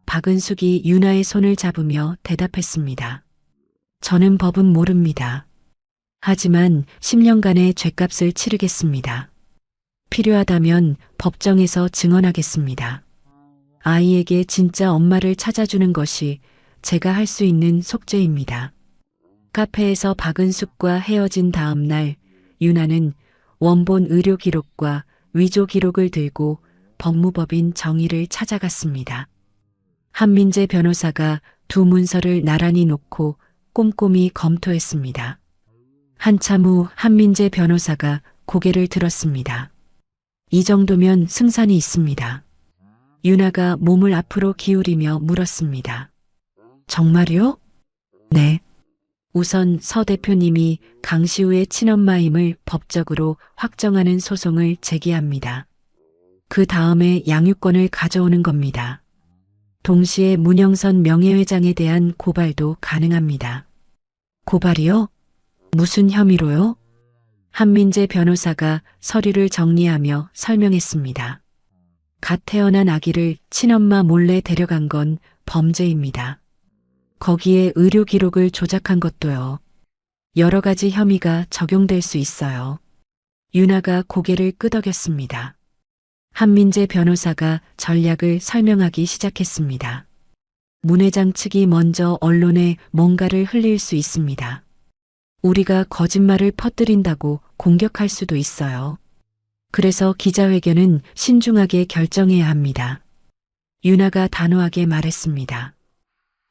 A: 박은숙이 윤아의 손을 잡으며 대답했습니다. 저는 법은 모릅니다. 하지만 10년간의 죗값을 치르겠습니다. 필요하다면 법정에서 증언하겠습니다. 아이에게 진짜 엄마를 찾아주는 것이 제가 할 수 있는 속죄입니다. 카페에서 박은숙과 헤어진 다음 날 윤아는 원본 의료 기록과 위조 기록을 들고 법무법인 정희를 찾아갔습니다. 한민재 변호사가 두 문서를 나란히 놓고 꼼꼼히 검토했습니다. 한참 후 한민재 변호사가 고개를 들었습니다. 이 정도면 승산이 있습니다. 윤아가 몸을 앞으로 기울이며 물었습니다. 정말요? 네. 우선 서 대표님이 강시우의 친엄마임을 법적으로 확정하는 소송을 제기합니다. 그 다음에 양육권을 가져오는 겁니다. 동시에 문영선 명예회장에 대한 고발도 가능합니다. 고발이요? 무슨 혐의로요? 한민재 변호사가 서류를 정리하며 설명했습니다. 갓 태어난 아기를 친엄마 몰래 데려간 건 범죄입니다. 거기에 의료 기록을 조작한 것도요. 여러 가지 혐의가 적용될 수 있어요. 윤아가 고개를 끄덕였습니다. 한민재 변호사가 전략을 설명하기 시작했습니다. 문 회장 측이 먼저 언론에 뭔가를 흘릴 수 있습니다. 우리가 거짓말을 퍼뜨린다고 공격할 수도 있어요. 그래서 기자회견은 신중하게 결정해야 합니다. 윤아가 단호하게 말했습니다.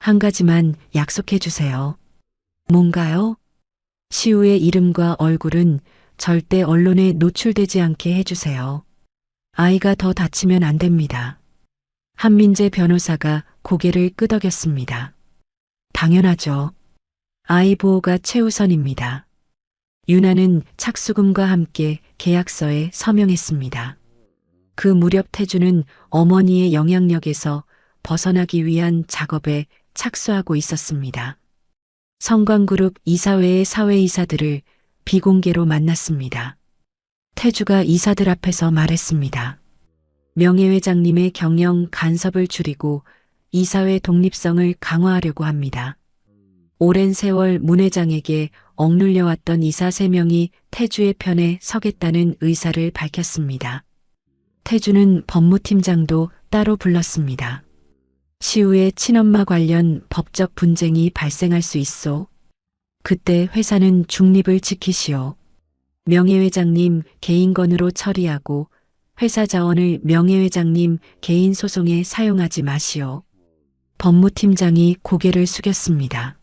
A: 한 가지만 약속해 주세요. 뭔가요? 시우의 이름과 얼굴은 절대 언론에 노출되지 않게 해주세요. 아이가 더 다치면 안 됩니다. 한민재 변호사가 고개를 끄덕였습니다. 당연하죠. 아이 보호가 최우선입니다. 윤아는 착수금과 함께 계약서에 서명했습니다. 그 무렵 태주는 어머니의 영향력에서 벗어나기 위한 작업에 착수하고 있었습니다. 성광그룹 이사회의 사회이사들을 비공개로 만났습니다. 태주가 이사들 앞에서 말했습니다. 명예회장님의 경영 간섭을 줄이고 이사회 독립성을 강화하려고 합니다. 오랜 세월 문 회장에게 억눌려왔던 이사 3명이 태주의 편에 서겠다는 의사를 밝혔습니다. 태주는 법무팀장도 따로 불렀습니다. 시우의 친엄마 관련 법적 분쟁이 발생할 수 있소. 그때 회사는 중립을 지키시오. 명예회장님 개인건으로 처리하고 회사 자원을 명예회장님 개인 소송에 사용하지 마시오. 법무팀장이 고개를 숙였습니다.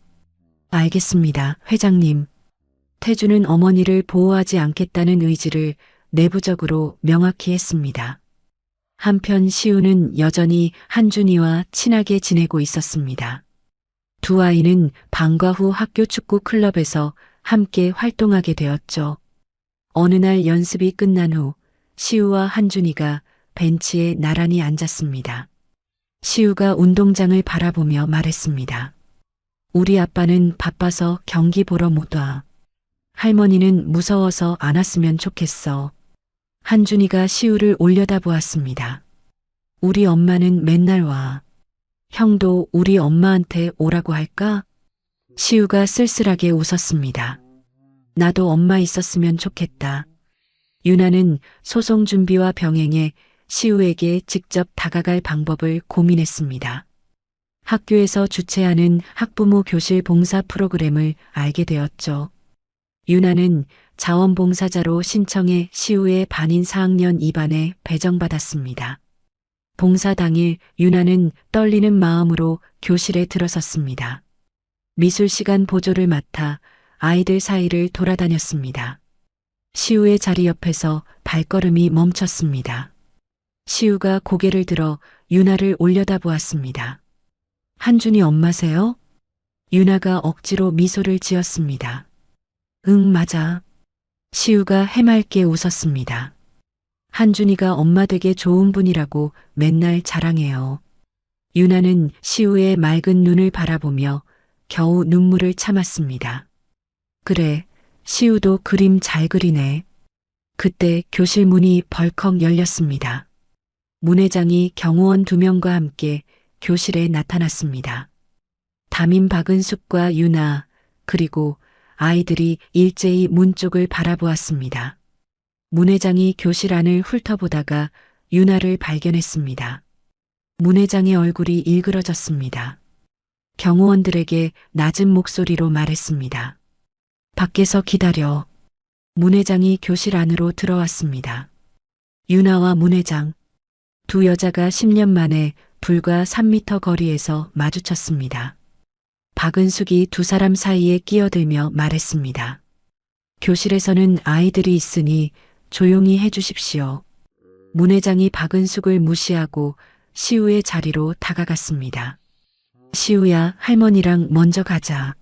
A: 알겠습니다, 회장님. 태주는 어머니를 보호하지 않겠다는 의지를 내부적으로 명확히 했습니다. 한편 시우는 여전히 한준이와 친하게 지내고 있었습니다. 두 아이는 방과 후 학교 축구 클럽에서 함께 활동하게 되었죠. 어느 날 연습이 끝난 후 시우와 한준이가 벤치에 나란히 앉았습니다. 시우가 운동장을 바라보며 말했습니다. 우리 아빠는 바빠서 경기 보러 못 와. 할머니는 무서워서 안 왔으면 좋겠어. 한준이가 시우를 올려다보았습니다. 우리 엄마는 맨날 와. 형도 우리 엄마한테 오라고 할까? 시우가 쓸쓸하게 웃었습니다. 나도 엄마 있었으면 좋겠다. 유나는 소송 준비와 병행해 시우에게 직접 다가갈 방법을 고민했습니다. 학교에서 주최하는 학부모 교실 봉사 프로그램을 알게 되었죠. 유나는 자원봉사자로 신청해 시우의 반인 4학년 2반에 배정받았습니다. 봉사 당일 유나는 떨리는 마음으로 교실에 들어섰습니다. 미술 시간 보조를 맡아 아이들 사이를 돌아다녔습니다. 시우의 자리 옆에서 발걸음이 멈췄습니다. 시우가 고개를 들어 유나를 올려다보았습니다. 한준이 엄마세요? 유나가 억지로 미소를 지었습니다. 응, 맞아. 시우가 해맑게 웃었습니다. 한준이가 엄마 되게 좋은 분이라고 맨날 자랑해요. 유나는 시우의 맑은 눈을 바라보며 겨우 눈물을 참았습니다. 그래, 시우도 그림 잘 그리네. 그때 교실 문이 벌컥 열렸습니다. 문 회장이 경호원 2명과 함께 교실에 나타났습니다. 담임 박은숙과 유나, 그리고 아이들이 일제히 문 쪽을 바라보았습니다. 문 회장이 교실 안을 훑어보다가 유나를 발견했습니다. 문 회장의 얼굴이 일그러졌습니다. 경호원들에게 낮은 목소리로 말했습니다. 밖에서 기다려. 문 회장이 교실 안으로 들어왔습니다. 유나와 문 회장, 두 여자가 10년 만에 불과 3미터 거리에서 마주쳤습니다. 박은숙이 두 사람 사이에 끼어들며 말했습니다. 교실에서는 아이들이 있으니 조용히 해주십시오. 문 회장이 박은숙을 무시하고 시우의 자리로 다가갔습니다. 시우야, 할머니랑 먼저 가자.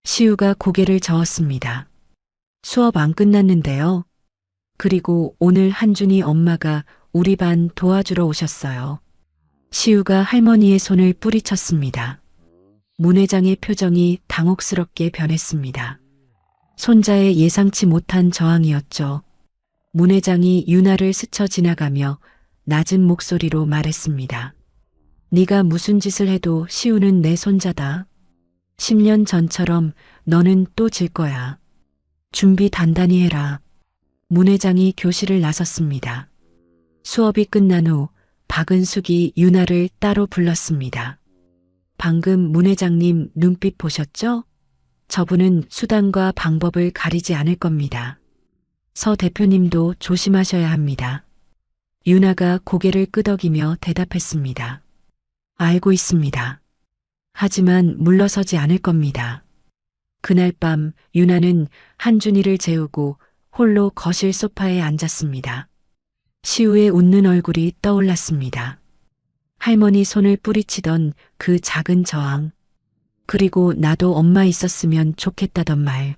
A: 시우가 고개를 저었습니다. 수업 안 끝났는데요. 그리고 오늘 한준이 엄마가 우리 반 도와주러 오셨어요. 시우가 할머니의 손을 뿌리쳤습니다. 문 회장의 표정이 당혹스럽게 변했습니다. 손자의 예상치 못한 저항이었죠. 문 회장이 유나를 스쳐 지나가며 낮은 목소리로 말했습니다. 네가 무슨 짓을 해도 시우는 내 손자다. 10년 전처럼 너는 또 질 거야. 준비 단단히 해라. 문 회장이 교실을 나섰습니다. 수업이 끝난 후 박은숙이 유나를 따로 불렀습니다. 방금 문 회장님 눈빛 보셨죠? 저분은 수단과 방법을 가리지 않을 겁니다. 서 대표님도 조심하셔야 합니다. 유나가 고개를 끄덕이며 대답했습니다. 알고 있습니다. 하지만 물러서지 않을 겁니다. 그날 밤 유나는 한준이를 재우고 홀로 거실 소파에 앉았습니다. 시우의 웃는 얼굴이 떠올랐습니다. 할머니 손을 뿌리치던 그 작은 저항, 그리고 나도 엄마 있었으면 좋겠다던 말.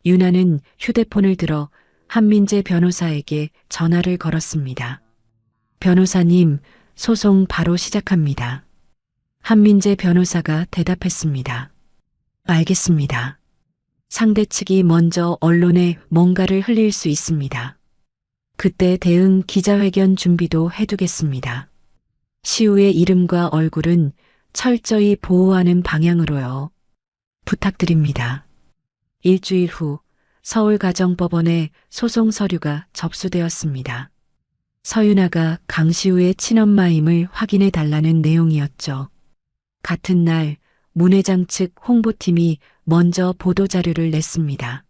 A: 유나는 휴대폰을 들어 한민재 변호사에게 전화를 걸었습니다. 변호사님, 소송 바로 시작합니다. 한민재 변호사가 대답했습니다. 알겠습니다. 상대 측이 먼저 언론에 뭔가를 흘릴 수 있습니다. 그때 대응 기자회견 준비도 해두겠습니다. 시우의 이름과 얼굴은 철저히 보호하는 방향으로요. 부탁드립니다. 일주일 후 서울가정법원에 소송 서류가 접수되었습니다. 서윤아가 강시우의 친엄마임을 확인해 달라는 내용이었죠. 같은 날 문 회장 측 홍보팀이 먼저 보도자료를 냈습니다.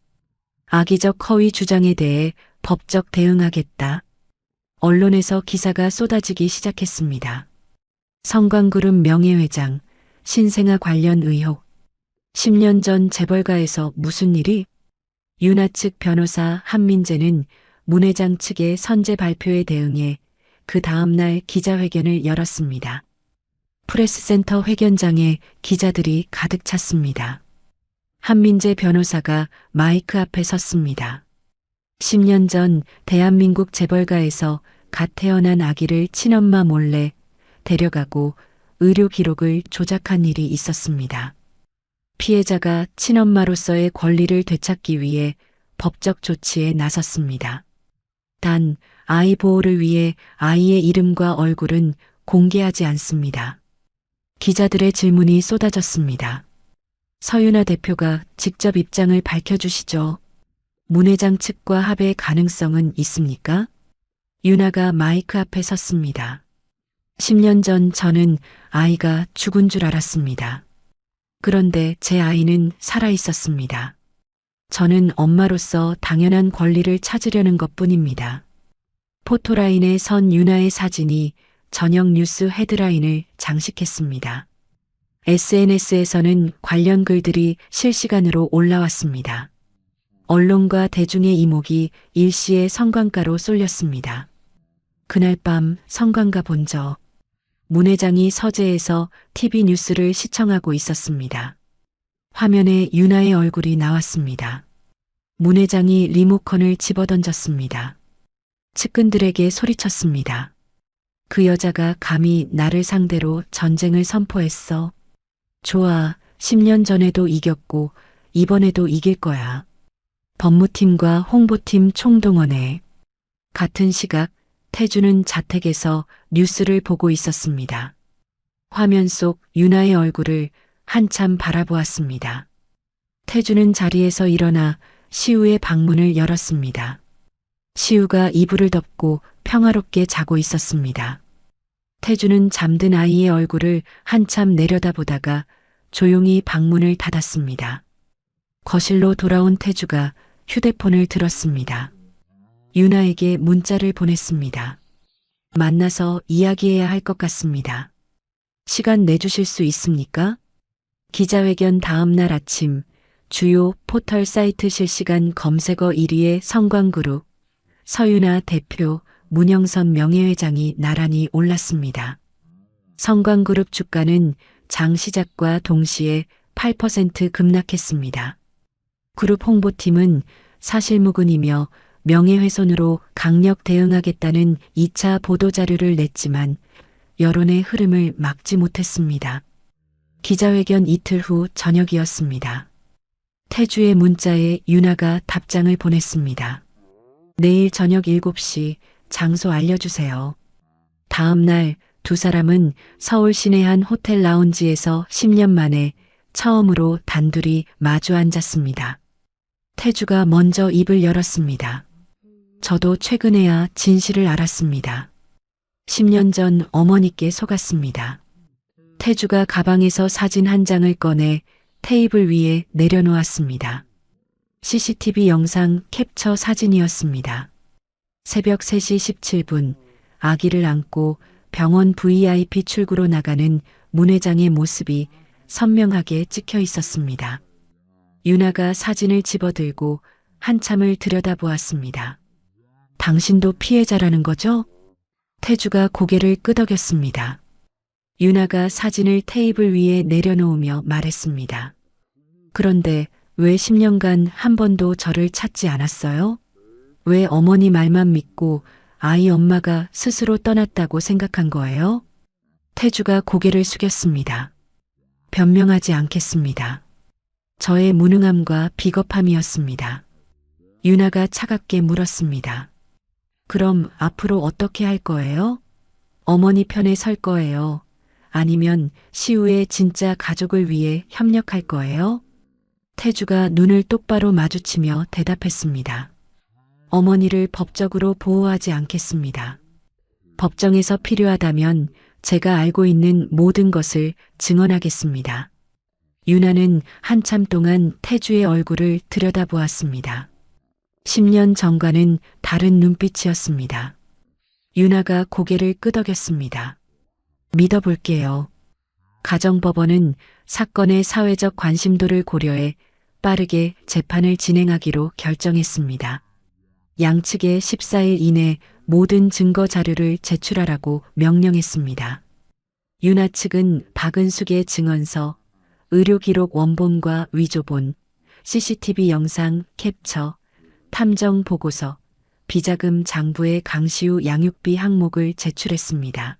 A: 악의적 허위 주장에 대해 법적 대응하겠다. 언론에서 기사가 쏟아지기 시작했습니다. 성광그룹 명예회장, 신생아 관련 의혹. 10년 전 재벌가에서 무슨 일이? 윤아 측 변호사 한민재는 문 회장 측의 선제 발표에 대응해 그 다음날 기자회견을 열었습니다. 프레스센터 회견장에 기자들이 가득 찼습니다. 한민재 변호사가 마이크 앞에 섰습니다. 10년 전 대한민국 재벌가에서 갓 태어난 아기를 친엄마 몰래 데려가고 의료 기록을 조작한 일이 있었습니다. 피해자가 친엄마로서의 권리를 되찾기 위해 법적 조치에 나섰습니다. 단, 아이 보호를 위해 아이의 이름과 얼굴은 공개하지 않습니다. 기자들의 질문이 쏟아졌습니다. 서윤아 대표가 직접 입장을 밝혀주시죠. 문 회장 측과 합의 가능성은 있습니까? 윤아가 마이크 앞에 섰습니다. 10년 전 저는 아이가 죽은 줄 알았습니다. 그런데 제 아이는 살아 있었습니다. 저는 엄마로서 당연한 권리를 찾으려는 것뿐입니다. 포토라인에 선 윤아의 사진이 저녁 뉴스 헤드라인을 장식했습니다. SNS에서는 관련 글들이 실시간으로 올라왔습니다. 언론과 대중의 이목이 일시에 성광가로 쏠렸습니다. 그날 밤 성광가 본저 문 회장이 서재에서 TV 뉴스를 시청하고 있었습니다. 화면에 윤아의 얼굴이 나왔습니다. 문 회장이 리모컨을 집어던졌습니다. 측근들에게 소리쳤습니다. 그 여자가 감히 나를 상대로 전쟁을 선포했어. 좋아, 10년 전에도 이겼고 이번에도 이길 거야. 법무팀과 홍보팀 총동원해. 같은 시각 태주는 자택에서 뉴스를 보고 있었습니다. 화면 속 윤아의 얼굴을 한참 바라보았습니다. 태주는 자리에서 일어나 시우의 방문을 열었습니다. 시우가 이불을 덮고 평화롭게 자고 있었습니다. 태주는 잠든 아이의 얼굴을 한참 내려다보다가 조용히 방문을 닫았습니다. 거실로 돌아온 태주가 휴대폰을 들었습니다. 윤아에게 문자를 보냈습니다. 만나서 이야기해야 할 것 같습니다. 시간 내주실 수 있습니까? 기자회견 다음 날 아침 주요 포털 사이트 실시간 검색어 1위의 성광그룹, 서윤아 대표, 문영선 명예회장이 나란히 올랐습니다. 성광그룹 주가는 장 시작과 동시에 8% 급락했습니다. 그룹 홍보팀은 사실무근이며 명예훼손으로 강력 대응하겠다는 2차 보도자료를 냈지만 여론의 흐름을 막지 못했습니다. 기자회견 이틀 후 저녁이었습니다. 태주의 문자에 윤아가 답장을 보냈습니다. 내일 저녁 7시 장소 알려주세요. 다음 날 두 사람은 서울 시내 한 호텔 라운지에서 10년 만에 처음으로 단둘이 마주 앉았습니다. 태주가 먼저 입을 열었습니다. 저도 최근에야 진실을 알았습니다. 10년 전 어머니께 속았습니다. 태주가 가방에서 사진 한 장을 꺼내 테이블 위에 내려놓았습니다. CCTV 영상 캡처 사진이었습니다. 새벽 3시 17분 아기를 안고 병원 VIP 출구로 나가는 문 회장의 모습이 선명하게 찍혀 있었습니다. 윤아가 사진을 집어들고 한참을 들여다보았습니다. 당신도 피해자라는 거죠? 태주가 고개를 끄덕였습니다. 윤아가 사진을 테이블 위에 내려놓으며 말했습니다. 그런데 왜 10년간 한 번도 저를 찾지 않았어요? 왜 어머니 말만 믿고 아이 엄마가 스스로 떠났다고 생각한 거예요? 태주가 고개를 숙였습니다. 변명하지 않겠습니다. 저의 무능함과 비겁함이었습니다. 윤아가 차갑게 물었습니다. 그럼 앞으로 어떻게 할 거예요? 어머니 편에 설 거예요? 아니면 시우의 진짜 가족을 위해 협력할 거예요? 태주가 눈을 똑바로 마주치며 대답했습니다. 어머니를 법적으로 보호하지 않겠습니다. 법정에서 필요하다면 제가 알고 있는 모든 것을 증언하겠습니다. 유나는 한참 동안 태주의 얼굴을 들여다보았습니다. 10년 전과는 다른 눈빛이었습니다. 유나가 고개를 끄덕였습니다. 믿어볼게요. 가정법원은 사건의 사회적 관심도를 고려해 빠르게 재판을 진행하기로 결정했습니다. 양측에 14일 이내 모든 증거 자료를 제출하라고 명령했습니다. 유나 측은 박은숙의 증언서, 의료기록 원본과 위조본, CCTV 영상 캡처, 탐정 보고서, 비자금 장부의 강시우 양육비 항목을 제출했습니다.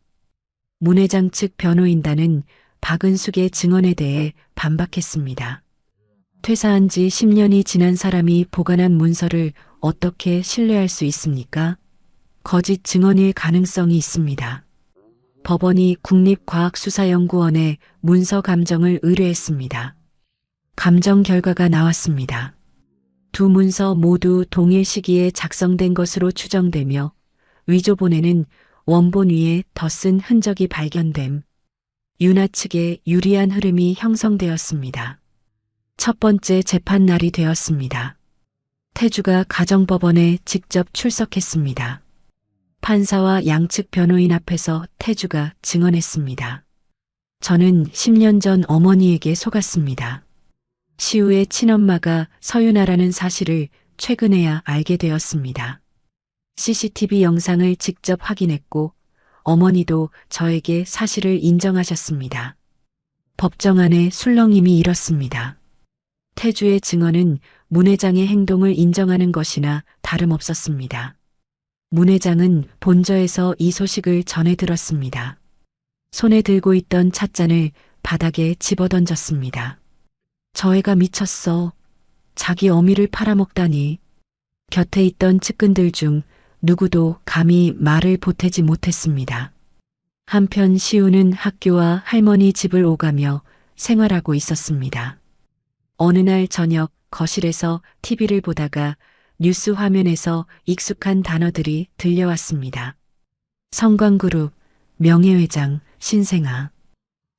A: 문 회장 측 변호인단은 박은숙의 증언에 대해 반박했습니다. 퇴사한 지 10년이 지난 사람이 보관한 문서를 어떻게 신뢰할 수 있습니까? 거짓 증언일 가능성이 있습니다. 법원이 국립과학수사연구원에 문서 감정을 의뢰했습니다. 감정 결과가 나왔습니다. 두 문서 모두 동일 시기에 작성된 것으로 추정되며 위조본에는 원본 위에 덧쓴 흔적이 발견됨. 유나 측에 유리한 흐름이 형성되었습니다. 첫 번째 재판 날이 되었습니다. 태주가 가정법원에 직접 출석했습니다. 판사와 양측 변호인 앞에서 태주가 증언했습니다. 저는 10년 전 어머니에게 속았습니다. 시우의 친엄마가 서윤아라는 사실을 최근에야 알게 되었습니다. CCTV 영상을 직접 확인했고 어머니도 저에게 사실을 인정하셨습니다. 법정 안에 술렁임이 일었습니다. 태주의 증언은 문 회장의 행동을 인정하는 것이나 다름없었습니다. 문 회장은 본저에서 이 소식을 전해 들었습니다. 손에 들고 있던 찻잔을 바닥에 집어던졌습니다. 저 애가 미쳤어. 자기 어미를 팔아먹다니. 곁에 있던 측근들 중 누구도 감히 말을 보태지 못했습니다. 한편 시우는 학교와 할머니 집을 오가며 생활하고 있었습니다. 어느 날 저녁 거실에서 TV를 보다가 뉴스 화면에서 익숙한 단어들이 들려왔습니다. 성광그룹, 명예회장, 신생아.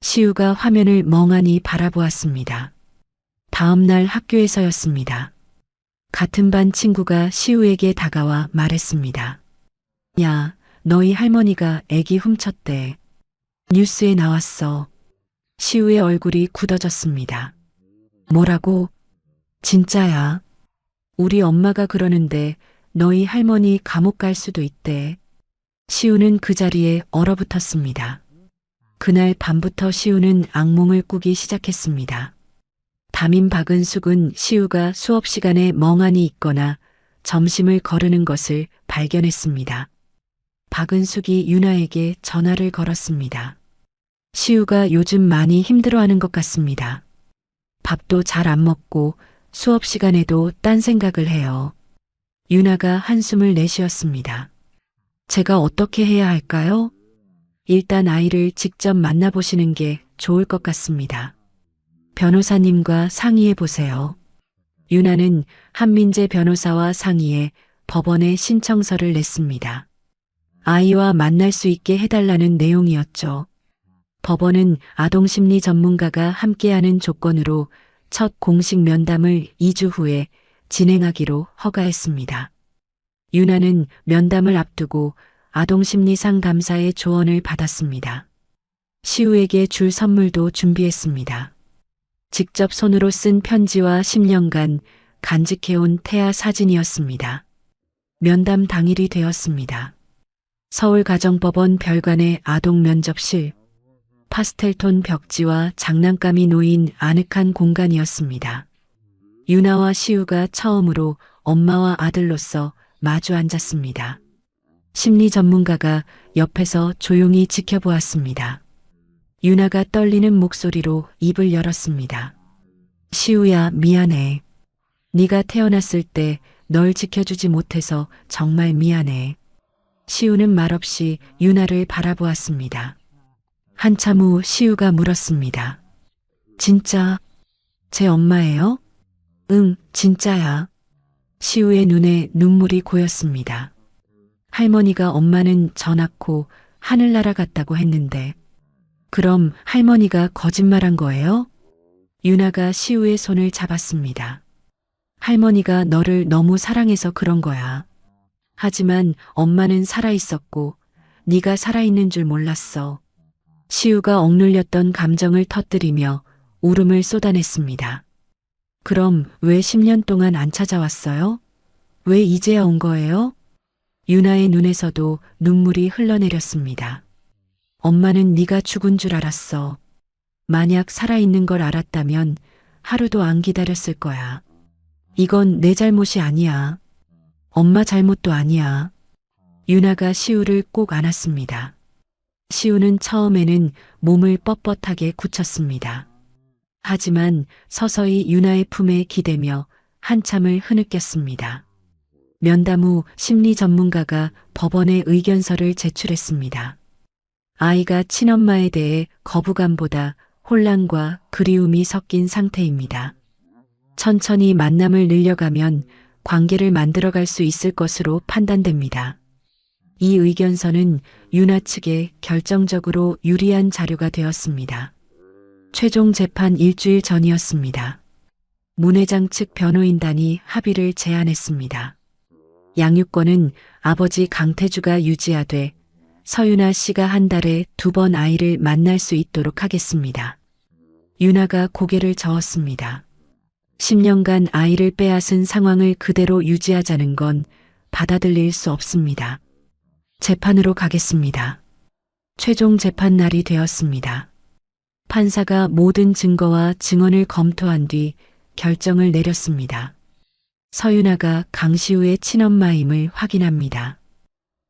A: 시우가 화면을 멍하니 바라보았습니다. 다음 날 학교에서였습니다. 같은 반 친구가 시우에게 다가와 말했습니다. 야, 너희 할머니가 애기 훔쳤대. 뉴스에 나왔어. 시우의 얼굴이 굳어졌습니다. 뭐라고? 진짜야. 우리 엄마가 그러는데 너희 할머니 감옥 갈 수도 있대. 시우는 그 자리에 얼어붙었습니다. 그날 밤부터 시우는 악몽을 꾸기 시작했습니다. 담임 박은숙은 시우가 수업 시간에 멍하니 있거나 점심을 거르는 것을 발견했습니다. 박은숙이 유나에게 전화를 걸었습니다. 시우가 요즘 많이 힘들어하는 것 같습니다. 밥도 잘 안 먹고 수업 시간에도 딴 생각을 해요. 유나가 한숨을 내쉬었습니다. 제가 어떻게 해야 할까요? 일단 아이를 직접 만나보시는 게 좋을 것 같습니다. 변호사님과 상의해 보세요. 유나는 한민재 변호사와 상의해 법원에 신청서를 냈습니다. 아이와 만날 수 있게 해달라는 내용이었죠. 법원은 아동심리 전문가가 함께하는 조건으로 첫 공식 면담을 2주 후에 진행하기로 허가했습니다. 유나는 면담을 앞두고 아동심리 상담사의 조언을 받았습니다. 시우에게 줄 선물도 준비했습니다. 직접 손으로 쓴 편지와 10년간 간직해온 태아 사진이었습니다. 면담 당일이 되었습니다. 서울가정법원 별관의 아동 면접실, 파스텔톤 벽지와 장난감이 놓인 아늑한 공간이었습니다. 유나와 시우가 처음으로 엄마와 아들로서 마주 앉았습니다. 심리 전문가가 옆에서 조용히 지켜보았습니다. 유나가 떨리는 목소리로 입을 열었습니다. 시우야, 미안해. 네가 태어났을 때 널 지켜주지 못해서 정말 미안해. 시우는 말없이 유나를 바라보았습니다. 한참 후 시우가 물었습니다. 진짜 제 엄마예요? 응, 진짜야. 시우의 눈에 눈물이 고였습니다. 할머니가 엄마는 저 낳고 하늘나라 같다고 했는데. 그럼 할머니가 거짓말한 거예요? 유나가 시우의 손을 잡았습니다. 할머니가 너를 너무 사랑해서 그런 거야. 하지만 엄마는 살아있었고 네가 살아있는 줄 몰랐어. 시우가 억눌렸던 감정을 터뜨리며 울음을 쏟아냈습니다. 그럼 왜 10년 동안 안 찾아왔어요? 왜 이제야 온 거예요? 유나의 눈에서도 눈물이 흘러내렸습니다. 엄마는 네가 죽은 줄 알았어. 만약 살아있는 걸 알았다면 하루도 안 기다렸을 거야. 이건 내 잘못이 아니야. 엄마 잘못도 아니야. 유나가 시우를 꼭 안았습니다. 시우는 처음에는 몸을 뻣뻣하게 굳혔습니다. 하지만 서서히 유나의 품에 기대며 한참을 흐느꼈습니다. 면담 후 심리 전문가가 법원에 의견서를 제출했습니다. 아이가 친엄마에 대해 거부감보다 혼란과 그리움이 섞인 상태입니다. 천천히 만남을 늘려가면 관계를 만들어갈 수 있을 것으로 판단됩니다. 이 의견서는 유나 측에 결정적으로 유리한 자료가 되었습니다. 최종 재판 일주일 전이었습니다. 문 회장 측 변호인단이 합의를 제안했습니다. 양육권은 아버지 강태주가 유지하되 서유나 씨가 한 달에 2번 아이를 만날 수 있도록 하겠습니다. 유나가 고개를 저었습니다. 10년간 아이를 빼앗은 상황을 그대로 유지하자는 건 받아들일 수 없습니다. 재판으로 가겠습니다. 최종 재판 날이 되었습니다. 판사가 모든 증거와 증언을 검토한 뒤 결정을 내렸습니다. 서유나가 강시우의 친엄마임을 확인합니다.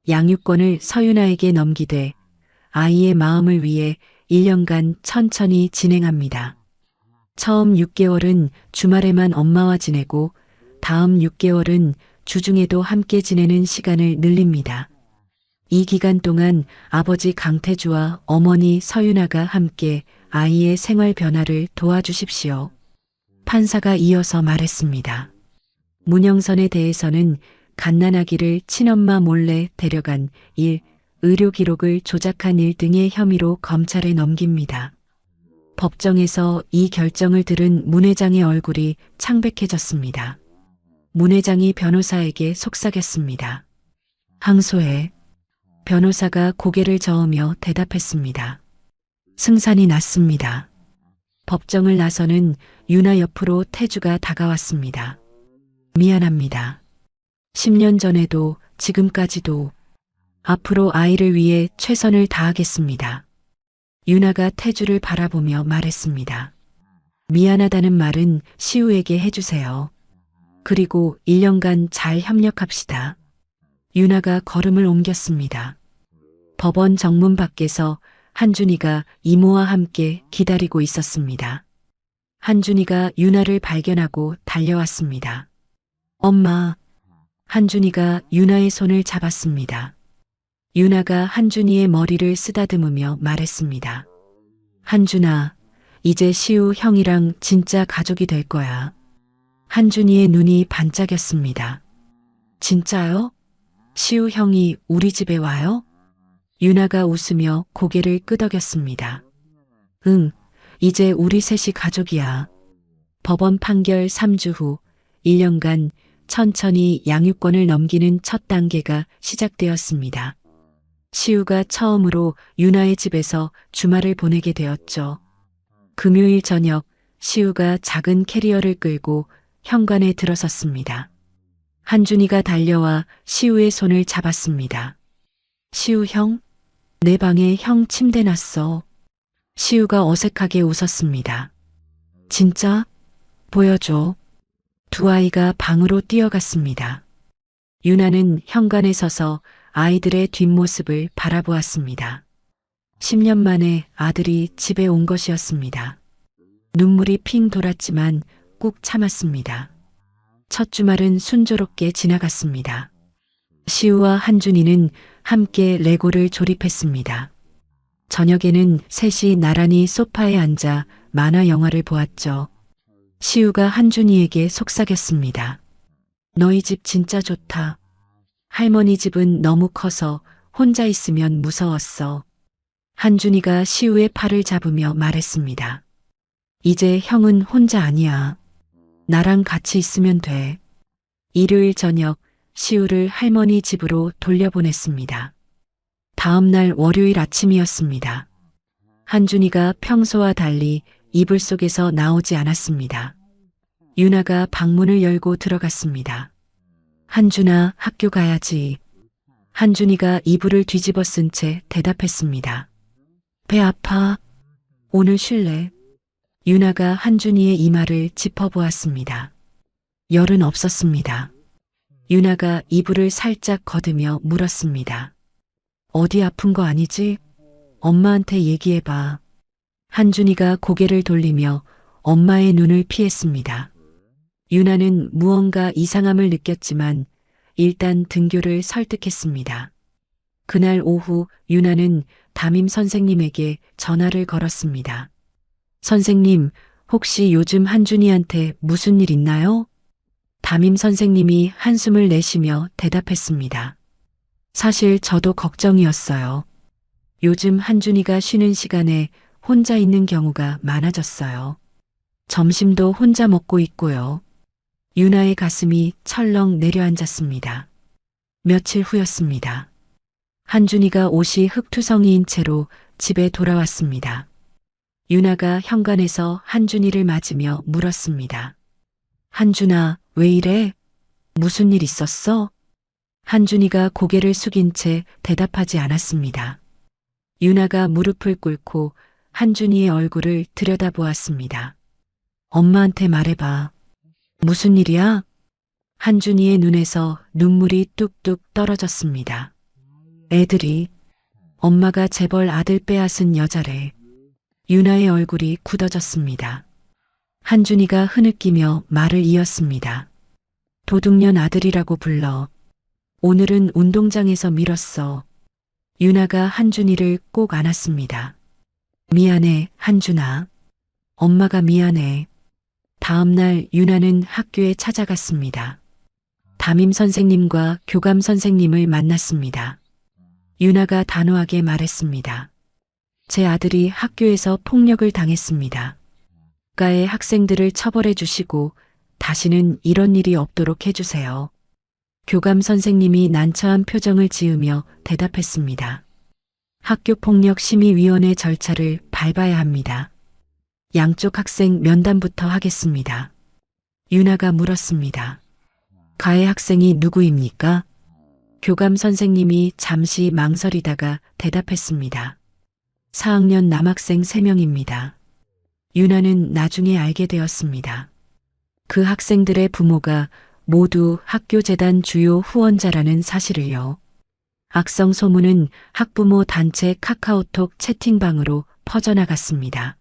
A: 양육권을 서유나에게 넘기되 아이의 마음을 위해 1년간 천천히 진행합니다. 처음 6개월은 주말에만 엄마와 지내고 다음 6개월은 주중에도 함께 지내는 시간을 늘립니다. 이 기간 동안 아버지 강태주와 어머니 서유나가 함께 아이의 생활 변화를 도와주십시오. 판사가 이어서 말했습니다. 문영선에 대해서는 갓난아기를 친엄마 몰래 데려간 일, 의료 기록을 조작한 일 등의 혐의로 검찰에 넘깁니다. 법정에서 이 결정을 들은 문 회장의 얼굴이 창백해졌습니다. 문 회장이 변호사에게 속삭였습니다. 항소해. 변호사가 고개를 저으며 대답했습니다. 승산이 났습니다. 법정을 나서는 유나 옆으로 태주가 다가왔습니다. 미안합니다. 10년 전에도 지금까지도 앞으로 아이를 위해 최선을 다하겠습니다. 유나가 태주를 바라보며 말했습니다. 미안하다는 말은 시우에게 해주세요. 그리고 1년간 잘 협력합시다. 유나가 걸음을 옮겼습니다. 법원 정문 밖에서 한준이가 이모와 함께 기다리고 있었습니다. 한준이가 유나를 발견하고 달려왔습니다. 엄마. 한준이가 유나의 손을 잡았습니다. 유나가 한준이의 머리를 쓰다듬으며 말했습니다. 한준아, 이제 시우 형이랑 진짜 가족이 될 거야. 한준이의 눈이 반짝였습니다. 진짜요? 시우 형이 우리 집에 와요? 유나가 웃으며 고개를 끄덕였습니다. 응, 이제 우리 셋이 가족이야. 법원 판결 3주 후 1년간 천천히 양육권을 넘기는 첫 단계가 시작되었습니다. 시우가 처음으로 유나의 집에서 주말을 보내게 되었죠. 금요일 저녁 시우가 작은 캐리어를 끌고 현관에 들어섰습니다. 한준이가 달려와 시우의 손을 잡았습니다. 시우 형? 내 방에 형 침대 놨어. 시우가 어색하게 웃었습니다. 진짜? 보여줘. 두 아이가 방으로 뛰어갔습니다. 유나는 현관에 서서 아이들의 뒷모습을 바라보았습니다. 10년 만에 아들이 집에 온 것이었습니다. 눈물이 핑 돌았지만 꾹 참았습니다. 첫 주말은 순조롭게 지나갔습니다. 시우와 한준이는 함께 레고를 조립했습니다. 저녁에는 셋이 나란히 소파에 앉아 만화 영화를 보았죠. 시우가 한준이에게 속삭였습니다. 너희 집 진짜 좋다. 할머니 집은 너무 커서 혼자 있으면 무서웠어. 한준이가 시우의 팔을 잡으며 말했습니다. 이제 형은 혼자 아니야. 나랑 같이 있으면 돼. 일요일 저녁 시우를 할머니 집으로 돌려보냈습니다. 다음 날 월요일 아침이었습니다. 한준이가 평소와 달리 이불 속에서 나오지 않았습니다. 유나가 방문을 열고 들어갔습니다. 한준아, 학교 가야지. 한준이가 이불을 뒤집어 쓴 채 대답했습니다. 배 아파. 오늘 쉴래? 유나가 한준이의 이마를 짚어보았습니다. 열은 없었습니다. 유나가 이불을 살짝 걷으며 물었습니다. 어디 아픈 거 아니지? 엄마한테 얘기해봐. 한준이가 고개를 돌리며 엄마의 눈을 피했습니다. 유나는 무언가 이상함을 느꼈지만 일단 등교를 설득했습니다. 그날 오후 유나는 담임 선생님에게 전화를 걸었습니다. 선생님, 혹시 요즘 한준이한테 무슨 일 있나요? 담임 선생님이 한숨을 내쉬며 대답했습니다. 사실 저도 걱정이었어요. 요즘 한준이가 쉬는 시간에 혼자 있는 경우가 많아졌어요. 점심도 혼자 먹고 있고요. 유나의 가슴이 철렁 내려앉았습니다. 며칠 후였습니다. 한준이가 옷이 흙투성이인 채로 집에 돌아왔습니다. 유나가 현관에서 한준이를 맞으며 물었습니다. 한준아, 왜 이래? 무슨 일 있었어? 한준이가 고개를 숙인 채 대답하지 않았습니다. 유나가 무릎을 꿇고 한준이의 얼굴을 들여다보았습니다. 엄마한테 말해봐. 무슨 일이야? 한준이의 눈에서 눈물이 뚝뚝 떨어졌습니다. 애들이 엄마가 재벌 아들 빼앗은 여자래. 유나의 얼굴이 굳어졌습니다. 한준이가 흐느끼며 말을 이었습니다. 도둑년 아들이라고 불러. 오늘은 운동장에서 밀었어. 유나가 한준이를 꼭 안았습니다. 미안해, 한준아. 엄마가 미안해. 다음 날 유나는 학교에 찾아갔습니다. 담임 선생님과 교감 선생님을 만났습니다. 유나가 단호하게 말했습니다. 제 아들이 학교에서 폭력을 당했습니다. 국가의 학생들을 처벌해 주시고 다시는 이런 일이 없도록 해주세요. 교감 선생님이 난처한 표정을 지으며 대답했습니다. 학교폭력심의위원회 절차를 밟아야 합니다. 양쪽 학생 면담부터 하겠습니다. 유나가 물었습니다. 가해 학생이 누구입니까? 교감 선생님이 잠시 망설이다가 대답했습니다. 4학년 남학생 3명입니다. 유나는 나중에 알게 되었습니다. 그 학생들의 부모가 모두 학교재단 주요 후원자라는 사실을요. 악성 소문은 학부모 단체 카카오톡 채팅방으로 퍼져나갔습니다.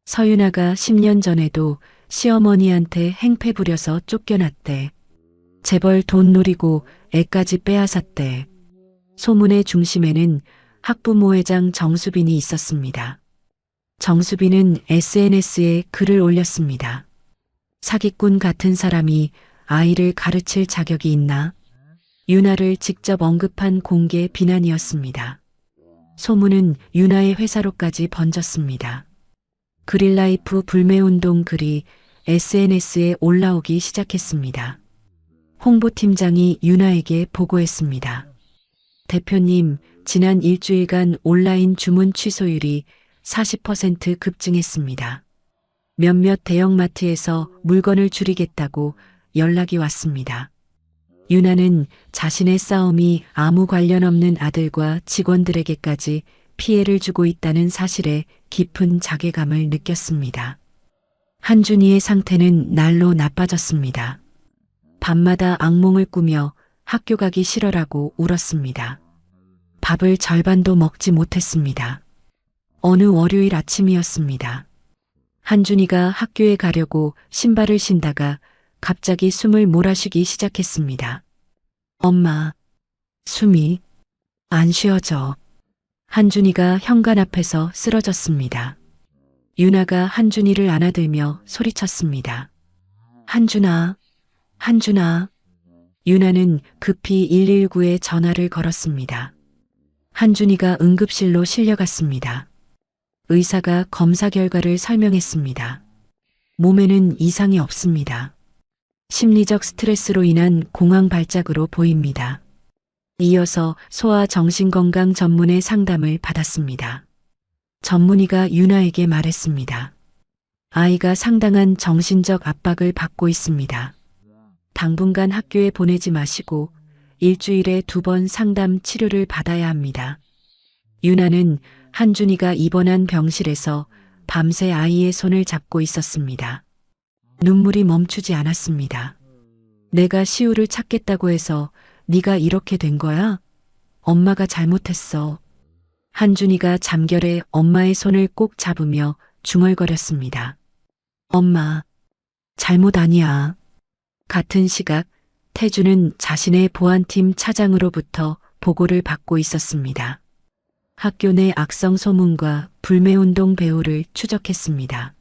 A: 서유나가 10년 전에도 시어머니한테 행패 부려서 쫓겨났대. 재벌 돈 노리고 애까지 빼앗았대. 소문의 중심에는 학부모회장 정수빈이 있었습니다. 정수빈은 SNS에 글을 올렸습니다. 사기꾼 같은 사람이 아이를 가르칠 자격이 있나? 유나를 직접 언급한 공개 비난이었습니다. 소문은 유나의 회사로까지 번졌습니다. 그릴라이프 불매운동 글이 SNS에 올라오기 시작했습니다. 홍보팀장이 유나에게 보고했습니다. 대표님, 지난 일주일간 온라인 주문 취소율이 40% 급증했습니다. 몇몇 대형마트에서 물건을 줄이겠다고 연락이 왔습니다. 유나는 자신의 싸움이 아무 관련 없는 아들과 직원들에게까지 피해를 주고 있다는 사실에 깊은 자괴감을 느꼈습니다. 한준이의 상태는 날로 나빠졌습니다. 밤마다 악몽을 꾸며 학교 가기 싫어라고 울었습니다. 밥을 절반도 먹지 못했습니다. 어느 월요일 아침이었습니다. 한준이가 학교에 가려고 신발을 신다가 갑자기 숨을 몰아쉬기 시작했습니다. 엄마, 숨이 안 쉬어져. 한준이가 현관 앞에서 쓰러졌습니다. 유나가 한준이를 안아들며 소리쳤습니다. 한준아, 한준아. 유나는 급히 119에 전화를 걸었습니다. 한준이가 응급실로 실려갔습니다. 의사가 검사 결과를 설명했습니다. 몸에는 이상이 없습니다. 심리적 스트레스로 인한 공황 발작으로 보입니다. 이어서 소아정신건강 전문의 상담을 받았습니다. 전문의가 유나에게 말했습니다. 아이가 상당한 정신적 압박을 받고 있습니다. 당분간 학교에 보내지 마시고 일주일에 2번 상담 치료를 받아야 합니다. 유나는 한준이가 입원한 병실에서 밤새 아이의 손을 잡고 있었습니다. 눈물이 멈추지 않았습니다. 내가 시우를 찾겠다고 해서 네가 이렇게 된 거야? 엄마가 잘못했어. 한준이가 잠결에 엄마의 손을 꼭 잡으며 중얼거렸습니다. 엄마, 잘못 아니야. 같은 시각 태주는 자신의 보안팀 차장으로부터 보고를 받고 있었습니다. 학교 내 악성 소문과 불매운동 배우를 추적했습니다.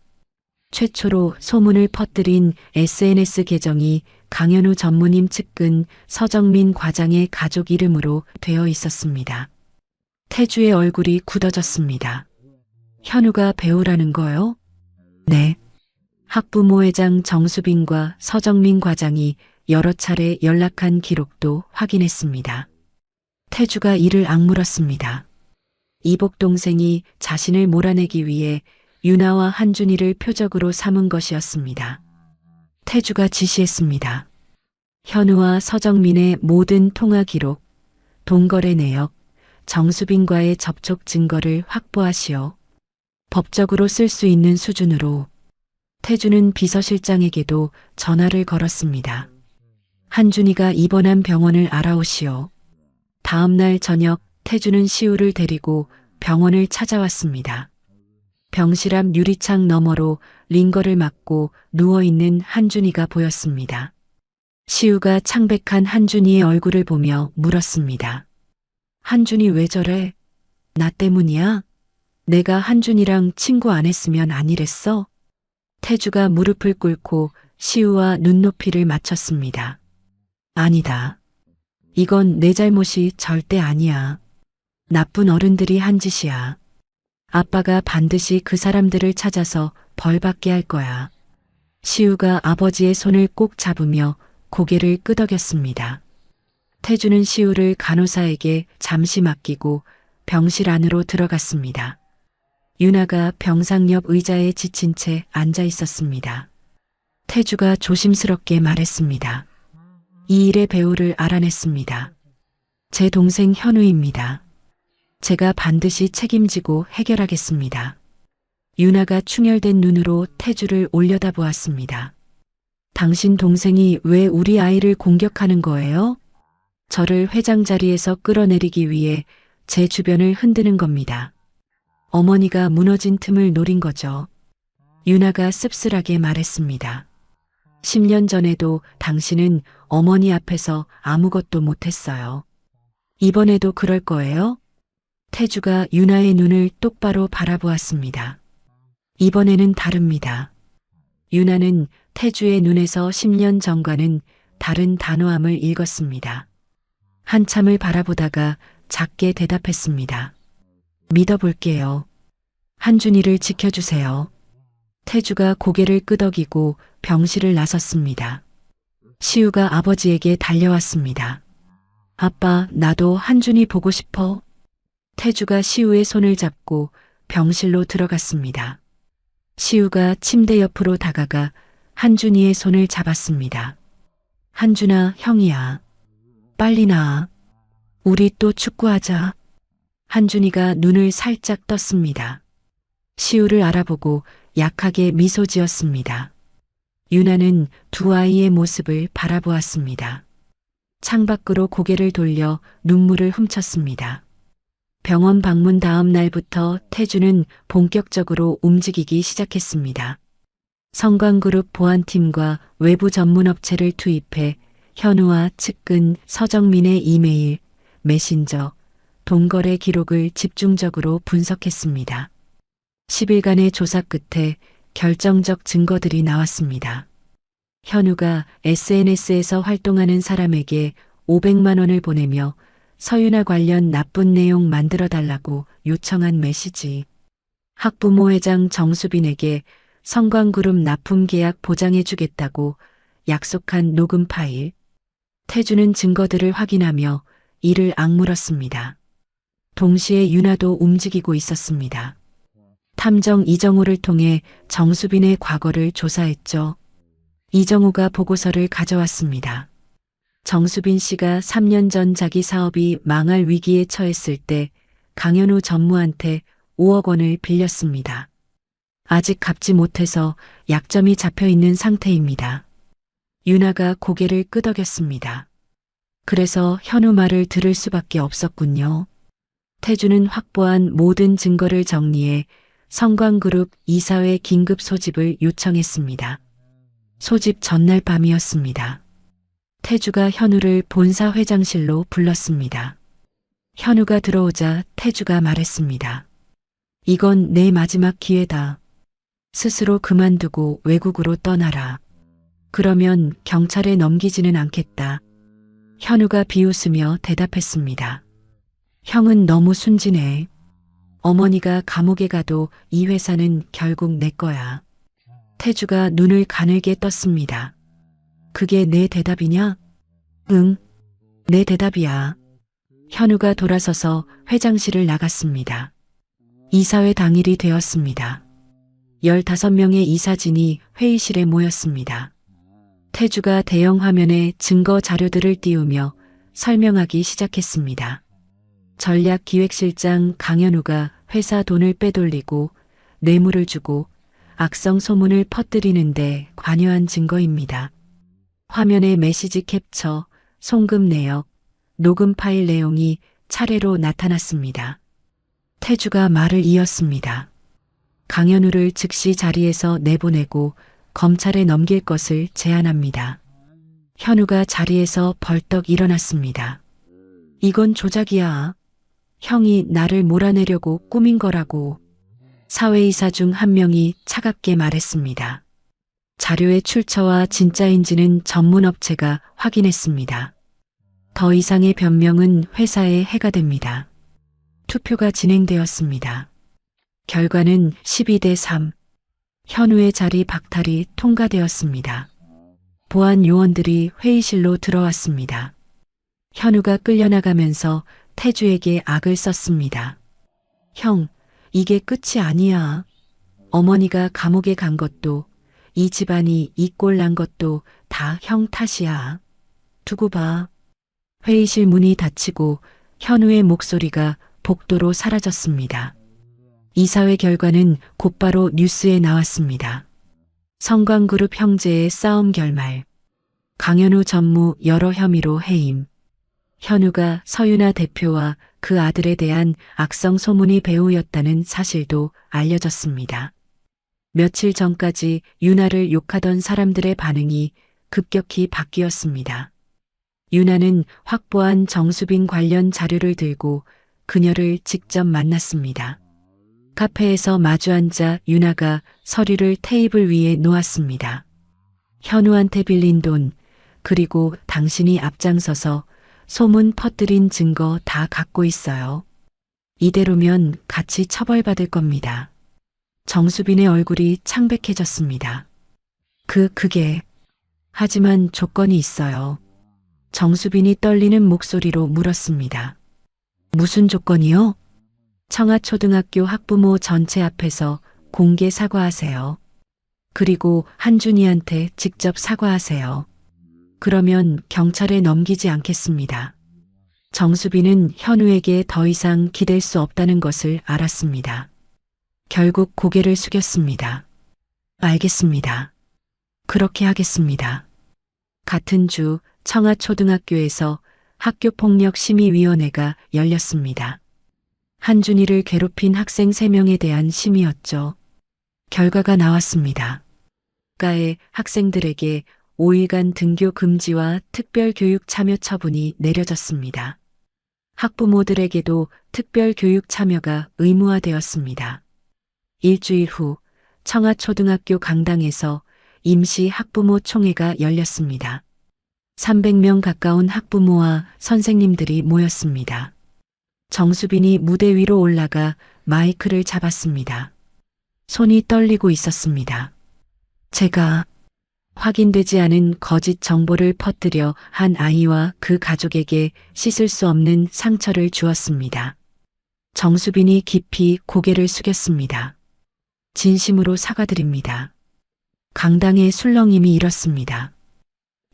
A: 최초로 소문을 퍼뜨린 SNS 계정이 강현우 전무님 측근 서정민 과장의 가족 이름으로 되어 있었습니다. 태주의 얼굴이 굳어졌습니다. 현우가 배우라는 거요? 네. 학부모회장 정수빈과 서정민 과장이 여러 차례 연락한 기록도 확인했습니다. 태주가 이를 악물었습니다. 이복 동생이 자신을 몰아내기 위해 유나와 한준이를 표적으로 삼은 것이었습니다. 태주가 지시했습니다. 현우와 서정민의 모든 통화 기록, 동거래 내역, 정수빈과의 접촉 증거를 확보하시오. 법적으로 쓸 수 있는 수준으로. 태주는 비서실장에게도 전화를 걸었습니다. 한준이가 입원한 병원을 알아오시오. 다음 날 저녁 태주는 시우를 데리고 병원을 찾아왔습니다. 병실 앞 유리창 너머로 링거를 맞고 누워있는 한준이가 보였습니다. 시우가 창백한 한준이의 얼굴을 보며 물었습니다. 한준이 왜 저래? 나 때문이야? 내가 한준이랑 친구 안 했으면 아니랬어? 태주가 무릎을 꿇고 시우와 눈높이를 맞췄습니다. 아니다. 이건 내 잘못이 절대 아니야. 나쁜 어른들이 한 짓이야. 아빠가 반드시 그 사람들을 찾아서 벌받게 할 거야. 시우가 아버지의 손을 꼭 잡으며 고개를 끄덕였습니다. 태주는 시우를 간호사에게 잠시 맡기고 병실 안으로 들어갔습니다. 유나가 병상 옆 의자에 지친 채 앉아 있었습니다. 태주가 조심스럽게 말했습니다. 이 일의 배우를 알아냈습니다. 제 동생 현우입니다. 제가 반드시 책임지고 해결하겠습니다. 유나가 충혈된 눈으로 태주를 올려다보았습니다. 당신 동생이 왜 우리 아이를 공격하는 거예요? 저를 회장 자리에서 끌어내리기 위해 제 주변을 흔드는 겁니다. 어머니가 무너진 틈을 노린 거죠. 유나가 씁쓸하게 말했습니다. 10년 전에도 당신은 어머니 앞에서 아무것도 못했어요. 이번에도 그럴 거예요? 태주가 유나의 눈을 똑바로 바라보았습니다. 이번에는 다릅니다. 유나는 태주의 눈에서 10년 전과는 다른 단호함을 읽었습니다. 한참을 바라보다가 작게 대답했습니다. 믿어볼게요. 한준이를 지켜주세요. 태주가 고개를 끄덕이고 병실을 나섰습니다. 시우가 아버지에게 달려왔습니다. 아빠, 나도 한준이 보고 싶어. 태주가 시우의 손을 잡고 병실로 들어갔습니다. 시우가 침대 옆으로 다가가 한준이의 손을 잡았습니다. 한준아, 형이야. 빨리 나와. 우리 또 축구하자. 한준이가 눈을 살짝 떴습니다. 시우를 알아보고 약하게 미소 지었습니다. 유나는 두 아이의 모습을 바라보았습니다. 창밖으로 고개를 돌려 눈물을 훔쳤습니다. 병원 방문 다음 날부터 태주는 본격적으로 움직이기 시작했습니다. 성광그룹 보안팀과 외부 전문업체를 투입해 현우와 측근 서정민의 이메일, 메신저, 동거래 기록을 집중적으로 분석했습니다. 10일간의 조사 끝에 결정적 증거들이 나왔습니다. 현우가 SNS에서 활동하는 사람에게 500만 원을 보내며 서윤아 관련 나쁜 내용 만들어달라고 요청한 메시지. 학부모 회장 정수빈에게 성광그룹 납품 계약 보장해주겠다고 약속한 녹음 파일. 태주는 증거들을 확인하며 이를 악물었습니다. 동시에 윤아도 움직이고 있었습니다. 탐정 이정우를 통해 정수빈의 과거를 조사했죠. 이정우가 보고서를 가져왔습니다. 정수빈 씨가 3년 전 자기 사업이 망할 위기에 처했을 때 강현우 전무한테 5억 원을 빌렸습니다. 아직 갚지 못해서 약점이 잡혀 있는 상태입니다. 윤아가 고개를 끄덕였습니다. 그래서 현우 말을 들을 수밖에 없었군요. 태주는 확보한 모든 증거를 정리해 성광그룹 이사회 긴급 소집을 요청했습니다. 소집 전날 밤이었습니다. 태주가 현우를 본사 회장실로 불렀습니다. 현우가 들어오자 태주가 말했습니다. 이건 내 마지막 기회다. 스스로 그만두고 외국으로 떠나라. 그러면 경찰에 넘기지는 않겠다. 현우가 비웃으며 대답했습니다. 형은 너무 순진해. 어머니가 감옥에 가도 이 회사는 결국 내 거야. 태주가 눈을 가늘게 떴습니다. 그게 내 대답이냐? 응, 내 대답이야. 현우가 돌아서서 회장실을 나갔습니다. 이사회 당일이 되었습니다. 15명의 이사진이 회의실에 모였습니다. 태주가 대형 화면에 증거 자료들을 띄우며 설명하기 시작했습니다. 전략기획실장 강현우가 회사 돈을 빼돌리고 뇌물을 주고 악성 소문을 퍼뜨리는데 관여한 증거입니다. 화면에 메시지 캡처, 송금 내역, 녹음 파일 내용이 차례로 나타났습니다. 태주가 말을 이었습니다. 강현우를 즉시 자리에서 내보내고 검찰에 넘길 것을 제안합니다. 현우가 자리에서 벌떡 일어났습니다. 이건 조작이야. 형이 나를 몰아내려고 꾸민 거라고. 사회이사 중 한 명이 차갑게 말했습니다. 자료의 출처와 진짜인지는 전문업체가 확인했습니다. 더 이상의 변명은 회사에 해가 됩니다. 투표가 진행되었습니다. 결과는 12대 3. 현우의 자리 박탈이 통과되었습니다. 보안 요원들이 회의실로 들어왔습니다. 현우가 끌려나가면서 태주에게 악을 썼습니다. 형, 이게 끝이 아니야. 어머니가 감옥에 간 것도 이 집안이 이 꼴 난 것도 다 형 탓이야. 두고 봐. 회의실 문이 닫히고 현우의 목소리가 복도로 사라졌습니다. 이사회 결과는 곧바로 뉴스에 나왔습니다. 성광그룹 형제의 싸움 결말. 강현우 전무 여러 혐의로 해임. 현우가 서윤아 대표와 그 아들에 대한 악성 소문이 배우였다는 사실도 알려졌습니다. 며칠 전까지 윤아를 욕하던 사람들의 반응이 급격히 바뀌었습니다. 윤아는 확보한 정수빈 관련 자료를 들고 그녀를 직접 만났습니다. 카페에서 마주 앉아 윤아가 서류를 테이블 위에 놓았습니다. 현우한테 빌린 돈, 그리고 당신이 앞장서서 소문 퍼뜨린 증거 다 갖고 있어요. 이대로면 같이 처벌받을 겁니다. 정수빈의 얼굴이 창백해졌습니다. 그게. 하지만 조건이 있어요. 정수빈이 떨리는 목소리로 물었습니다. 무슨 조건이요? 청아초등학교 학부모 전체 앞에서 공개 사과하세요. 그리고 한준이한테 직접 사과하세요. 그러면 경찰에 넘기지 않겠습니다. 정수빈은 현우에게 더 이상 기댈 수 없다는 것을 알았습니다. 결국 고개를 숙였습니다. 알겠습니다. 그렇게 하겠습니다. 같은 주 청아초등학교에서 학교폭력심의위원회가 열렸습니다. 한준이를 괴롭힌 학생 3명에 대한 심의였죠. 결과가 나왔습니다. 가의 학생들에게 5일간 등교 금지와 특별교육 참여 처분이 내려졌습니다. 학부모들에게도 특별교육 참여가 의무화되었습니다. 일주일 후 청아초등학교 강당에서 임시 학부모 총회가 열렸습니다. 300명 가까운 학부모와 선생님들이 모였습니다. 정수빈이 무대 위로 올라가 마이크를 잡았습니다. 손이 떨리고 있었습니다. 제가 확인되지 않은 거짓 정보를 퍼뜨려 한 아이와 그 가족에게 씻을 수 없는 상처를 주었습니다. 정수빈이 깊이 고개를 숙였습니다. 진심으로 사과드립니다. 강당의 술렁임이 일었습니다.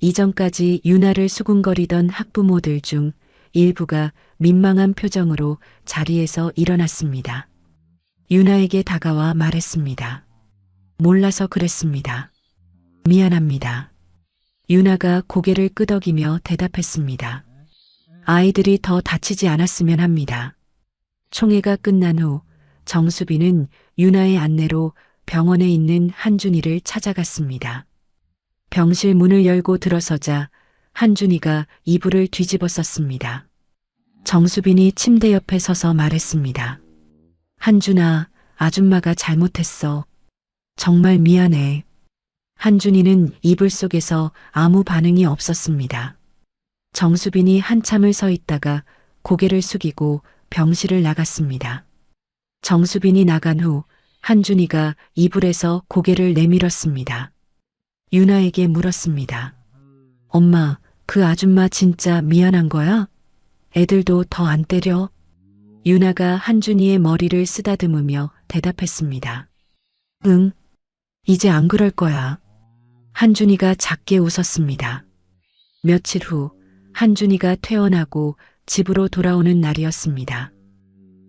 A: 이전까지 유나를 수군거리던 학부모들 중 일부가 민망한 표정으로 자리에서 일어났습니다. 유나에게 다가와 말했습니다. 몰라서 그랬습니다. 미안합니다. 유나가 고개를 끄덕이며 대답했습니다. 아이들이 더 다치지 않았으면 합니다. 총회가 끝난 후 정수빈은 유나의 안내로 병원에 있는 한준이를 찾아갔습니다. 병실 문을 열고 들어서자 한준이가 이불을 뒤집어 썼습니다. 정수빈이 침대 옆에 서서 말했습니다. 한준아, 아줌마가 잘못했어. 정말 미안해. 한준이는 이불 속에서 아무 반응이 없었습니다. 정수빈이 한참을 서 있다가 고개를 숙이고 병실을 나갔습니다. 정수빈이 나간 후 한준이가 이불에서 고개를 내밀었습니다. 유나에게 물었습니다. 엄마, 그 아줌마 진짜 미안한 거야? 애들도 더 안 때려? 유나가 한준이의 머리를 쓰다듬으며 대답했습니다. 응, 이제 안 그럴 거야. 한준이가 작게 웃었습니다. 며칠 후 한준이가 퇴원하고 집으로 돌아오는 날이었습니다.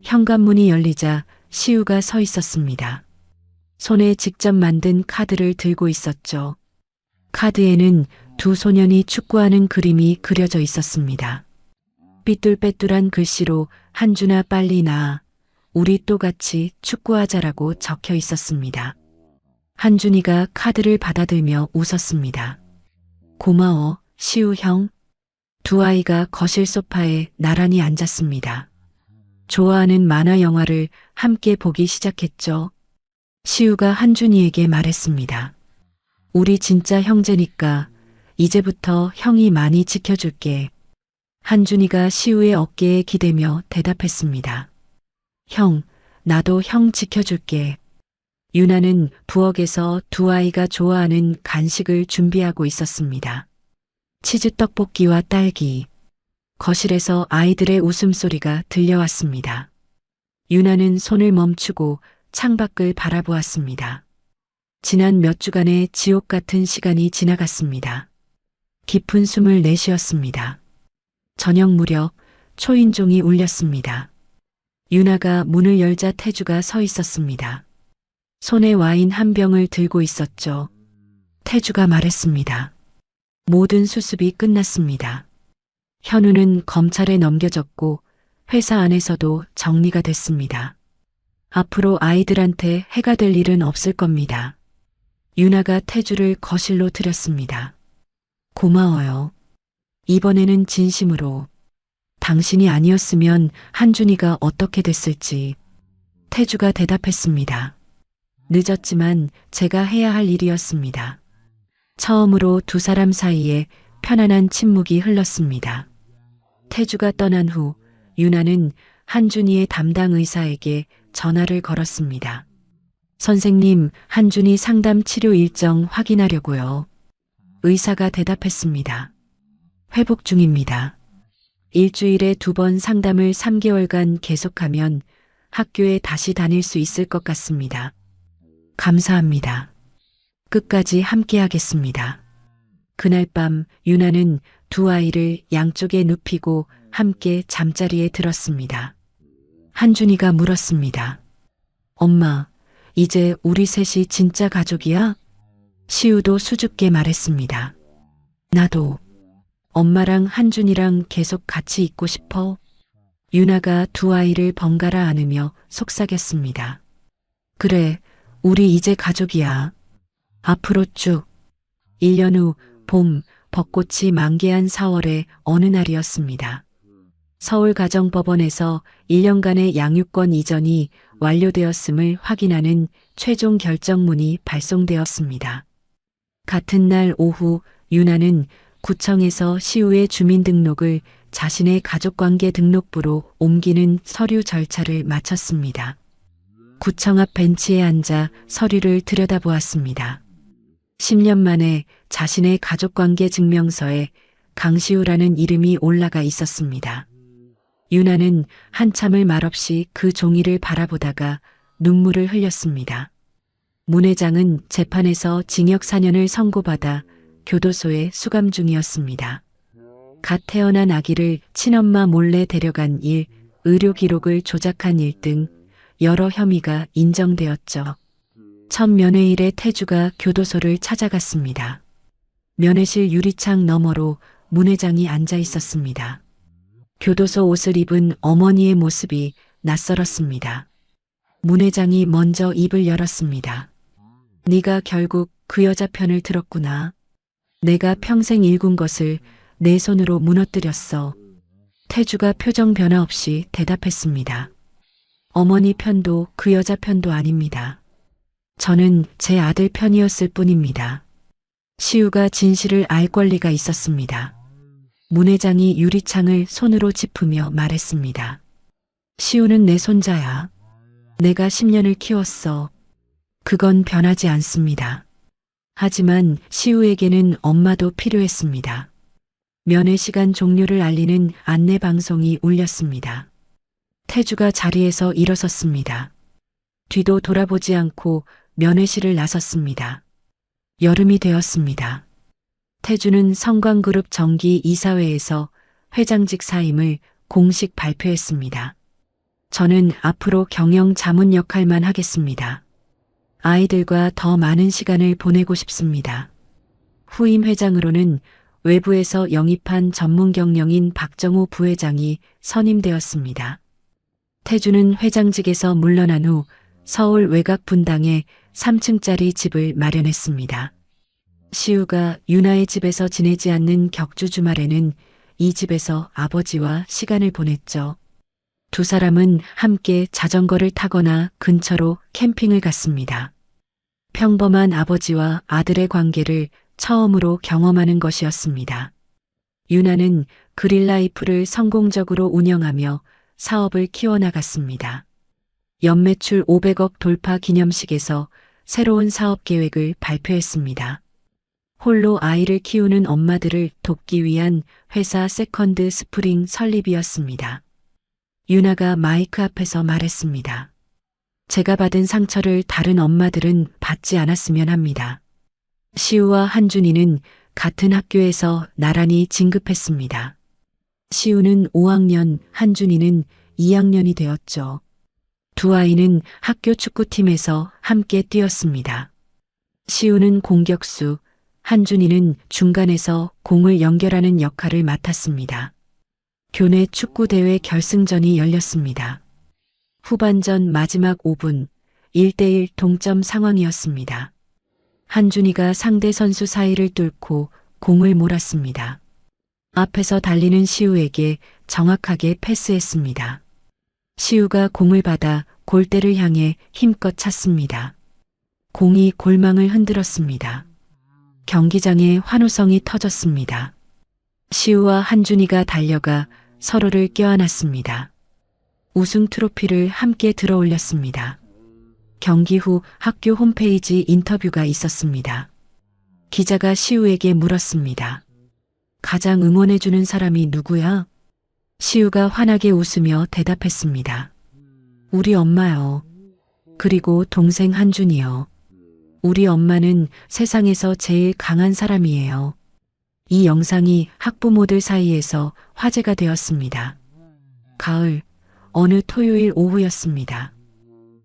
A: 현관문이 열리자 시우가 서 있었습니다. 손에 직접 만든 카드를 들고 있었죠. 카드에는 두 소년이 축구하는 그림이 그려져 있었습니다. 삐뚤빼뚤한 글씨로 한준아 빨리 나, 우리 또 같이 축구하자라고 적혀 있었습니다. 한준이가 카드를 받아들며 웃었습니다. 고마워, 시우 형. 두 아이가 거실 소파에 나란히 앉았습니다. 좋아하는 만화 영화를 함께 보기 시작했죠. 시우가 한준이에게 말했습니다. 우리 진짜 형제니까 이제부터 형이 많이 지켜줄게. 한준이가 시우의 어깨에 기대며 대답했습니다. 형, 나도 형 지켜줄게. 유나는 부엌에서 두 아이가 좋아하는 간식을 준비하고 있었습니다. 치즈 떡볶이와 딸기. 거실에서 아이들의 웃음소리가 들려왔습니다. 유나는 손을 멈추고 창밖을 바라보았습니다. 지난 몇 주간의 지옥 같은 시간이 지나갔습니다. 깊은 숨을 내쉬었습니다. 저녁 무렵 초인종이 울렸습니다. 유나가 문을 열자 태주가 서 있었습니다. 손에 와인 한 병을 들고 있었죠. 태주가 말했습니다. 모든 수습이 끝났습니다. 현우는 검찰에 넘겨졌고 회사 안에서도 정리가 됐습니다. 앞으로 아이들한테 해가 될 일은 없을 겁니다. 유나가 태주를 거실로 들였습니다. 고마워요. 이번에는 진심으로. 당신이 아니었으면 한준이가 어떻게 됐을지. 태주가 대답했습니다. 늦었지만 제가 해야 할 일이었습니다. 처음으로 두 사람 사이에 편안한 침묵이 흘렀습니다. 태주가 떠난 후 유나는 한준이의 담당 의사에게 전화를 걸었습니다. 선생님, 한준이 상담 치료 일정 확인하려고요. 의사가 대답했습니다. 회복 중입니다. 일주일에 2번 상담을 3개월간 계속하면 학교에 다시 다닐 수 있을 것 같습니다. 감사합니다. 끝까지 함께하겠습니다. 그날 밤 유나는 두 아이를 양쪽에 눕히고 함께 잠자리에 들었습니다. 한준이가 물었습니다. 엄마, 이제 우리 셋이 진짜 가족이야? 시우도 수줍게 말했습니다. 나도. 엄마랑 한준이랑 계속 같이 있고 싶어. 유나가 두 아이를 번갈아 안으며 속삭였습니다. 그래, 우리 이제 가족이야. 앞으로 쭉. 1년 후 봄, 벚꽃이 만개한 4월의 어느 날이었습니다. 서울가정법원에서 1년간의 양육권 이전이 완료되었음을 확인하는 최종 결정문이 발송되었습니다. 같은 날 오후 유나는 구청에서 시우의 주민등록을 자신의 가족관계 등록부로 옮기는 서류 절차를 마쳤습니다. 구청 앞 벤치에 앉아 서류를 들여다보았습니다. 10년 만에 자신의 가족관계 증명서에 강시우라는 이름이 올라가 있었습니다. 유나는 한참을 말없이 그 종이를 바라보다가 눈물을 흘렸습니다. 문 회장은 재판에서 징역 4년을 선고받아 교도소에 수감 중이었습니다. 갓 태어난 아기를 친엄마 몰래 데려간 일, 의료 기록을 조작한 일 등 여러 혐의가 인정되었죠. 첫 면회일에 태주가 교도소를 찾아갔습니다. 면회실 유리창 너머로 문 회장이 앉아 있었습니다. 교도소 옷을 입은 어머니의 모습이 낯설었습니다. 문 회장이 먼저 입을 열었습니다. 네가 결국 그 여자 편을 들었구나. 내가 평생 일군 것을 내 손으로 무너뜨렸어. 태주가 표정 변화 없이 대답했습니다. 어머니 편도 그 여자 편도 아닙니다. 저는 제 아들 편이었을 뿐입니다. 시우가 진실을 알 권리가 있었습니다. 문 회장이 유리창을 손으로 짚으며 말했습니다. 시우는 내 손자야. 내가 10년을 키웠어. 그건 변하지 않습니다. 하지만 시우에게는 엄마도 필요했습니다. 면회 시간 종료를 알리는 안내 방송이 울렸습니다. 태주가 자리에서 일어섰습니다. 뒤도 돌아보지 않고 면회실을 나섰습니다. 여름이 되었습니다. 태주는 성광그룹 정기 이사회에서 회장직 사임을 공식 발표했습니다. 저는 앞으로 경영 자문 역할만 하겠습니다. 아이들과 더 많은 시간을 보내고 싶습니다. 후임 회장으로는 외부에서 영입한 전문 경영인 박정호 부회장이 선임되었습니다. 태주는 회장직에서 물러난 후 서울 외곽 분당에 3층짜리 집을 마련했습니다. 시우가 유나의 집에서 지내지 않는 격주 주말에는 이 집에서 아버지와 시간을 보냈죠. 두 사람은 함께 자전거를 타거나 근처로 캠핑을 갔습니다. 평범한 아버지와 아들의 관계를 처음으로 경험하는 것이었습니다. 유나는 그릴라이프를 성공적으로 운영하며 사업을 키워나갔습니다. 연매출 500억 돌파 기념식에서 새로운 사업 계획을 발표했습니다. 홀로 아이를 키우는 엄마들을 돕기 위한 회사 세컨드 스프링 설립이었습니다. 유나가 마이크 앞에서 말했습니다. 제가 받은 상처를 다른 엄마들은 받지 않았으면 합니다. 시우와 한준이는 같은 학교에서 나란히 진급했습니다. 시우는 5학년, 한준이는 2학년이 되었죠. 두 아이는 학교 축구팀에서 함께 뛰었습니다. 시우는 공격수, 한준이는 중간에서 공을 연결하는 역할을 맡았습니다. 교내 축구대회 결승전이 열렸습니다. 후반전 마지막 5분, 1대1 동점 상황이었습니다. 한준이가 상대 선수 사이를 뚫고 공을 몰았습니다. 앞에서 달리는 시우에게 정확하게 패스했습니다. 시우가 공을 받아 골대를 향해 힘껏 찼습니다. 공이 골망을 흔들었습니다. 경기장에 환호성이 터졌습니다. 시우와 한준이가 달려가 서로를 껴안았습니다. 우승 트로피를 함께 들어올렸습니다. 경기 후 학교 홈페이지 인터뷰가 있었습니다. 기자가 시우에게 물었습니다. 가장 응원해주는 사람이 누구야? 시우가 환하게 웃으며 대답했습니다. 우리 엄마요. 그리고 동생 한준이요. 우리 엄마는 세상에서 제일 강한 사람이에요. 이 영상이 학부모들 사이에서 화제가 되었습니다. 가을, 어느 토요일 오후였습니다.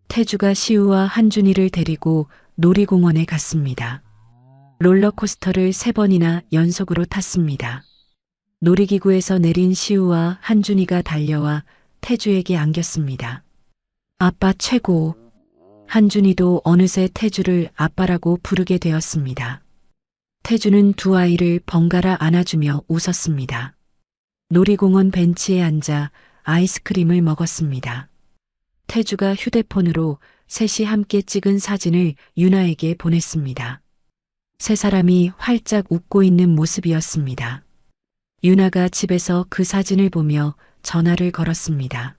A: 태주가 시우와 한준이를 데리고 놀이공원에 갔습니다. 롤러코스터를 3번이나 연속으로 탔습니다. 놀이기구에서 내린 시우와 한준이가 달려와 태주에게 안겼습니다. 아빠 최고. 한준이도 어느새 태주를 아빠라고 부르게 되었습니다. 태주는 두 아이를 번갈아 안아주며 웃었습니다. 놀이공원 벤치에 앉아 아이스크림을 먹었습니다. 태주가 휴대폰으로 셋이 함께 찍은 사진을 유나에게 보냈습니다. 세 사람이 활짝 웃고 있는 모습이었습니다. 유나가 집에서 그 사진을 보며 전화를 걸었습니다.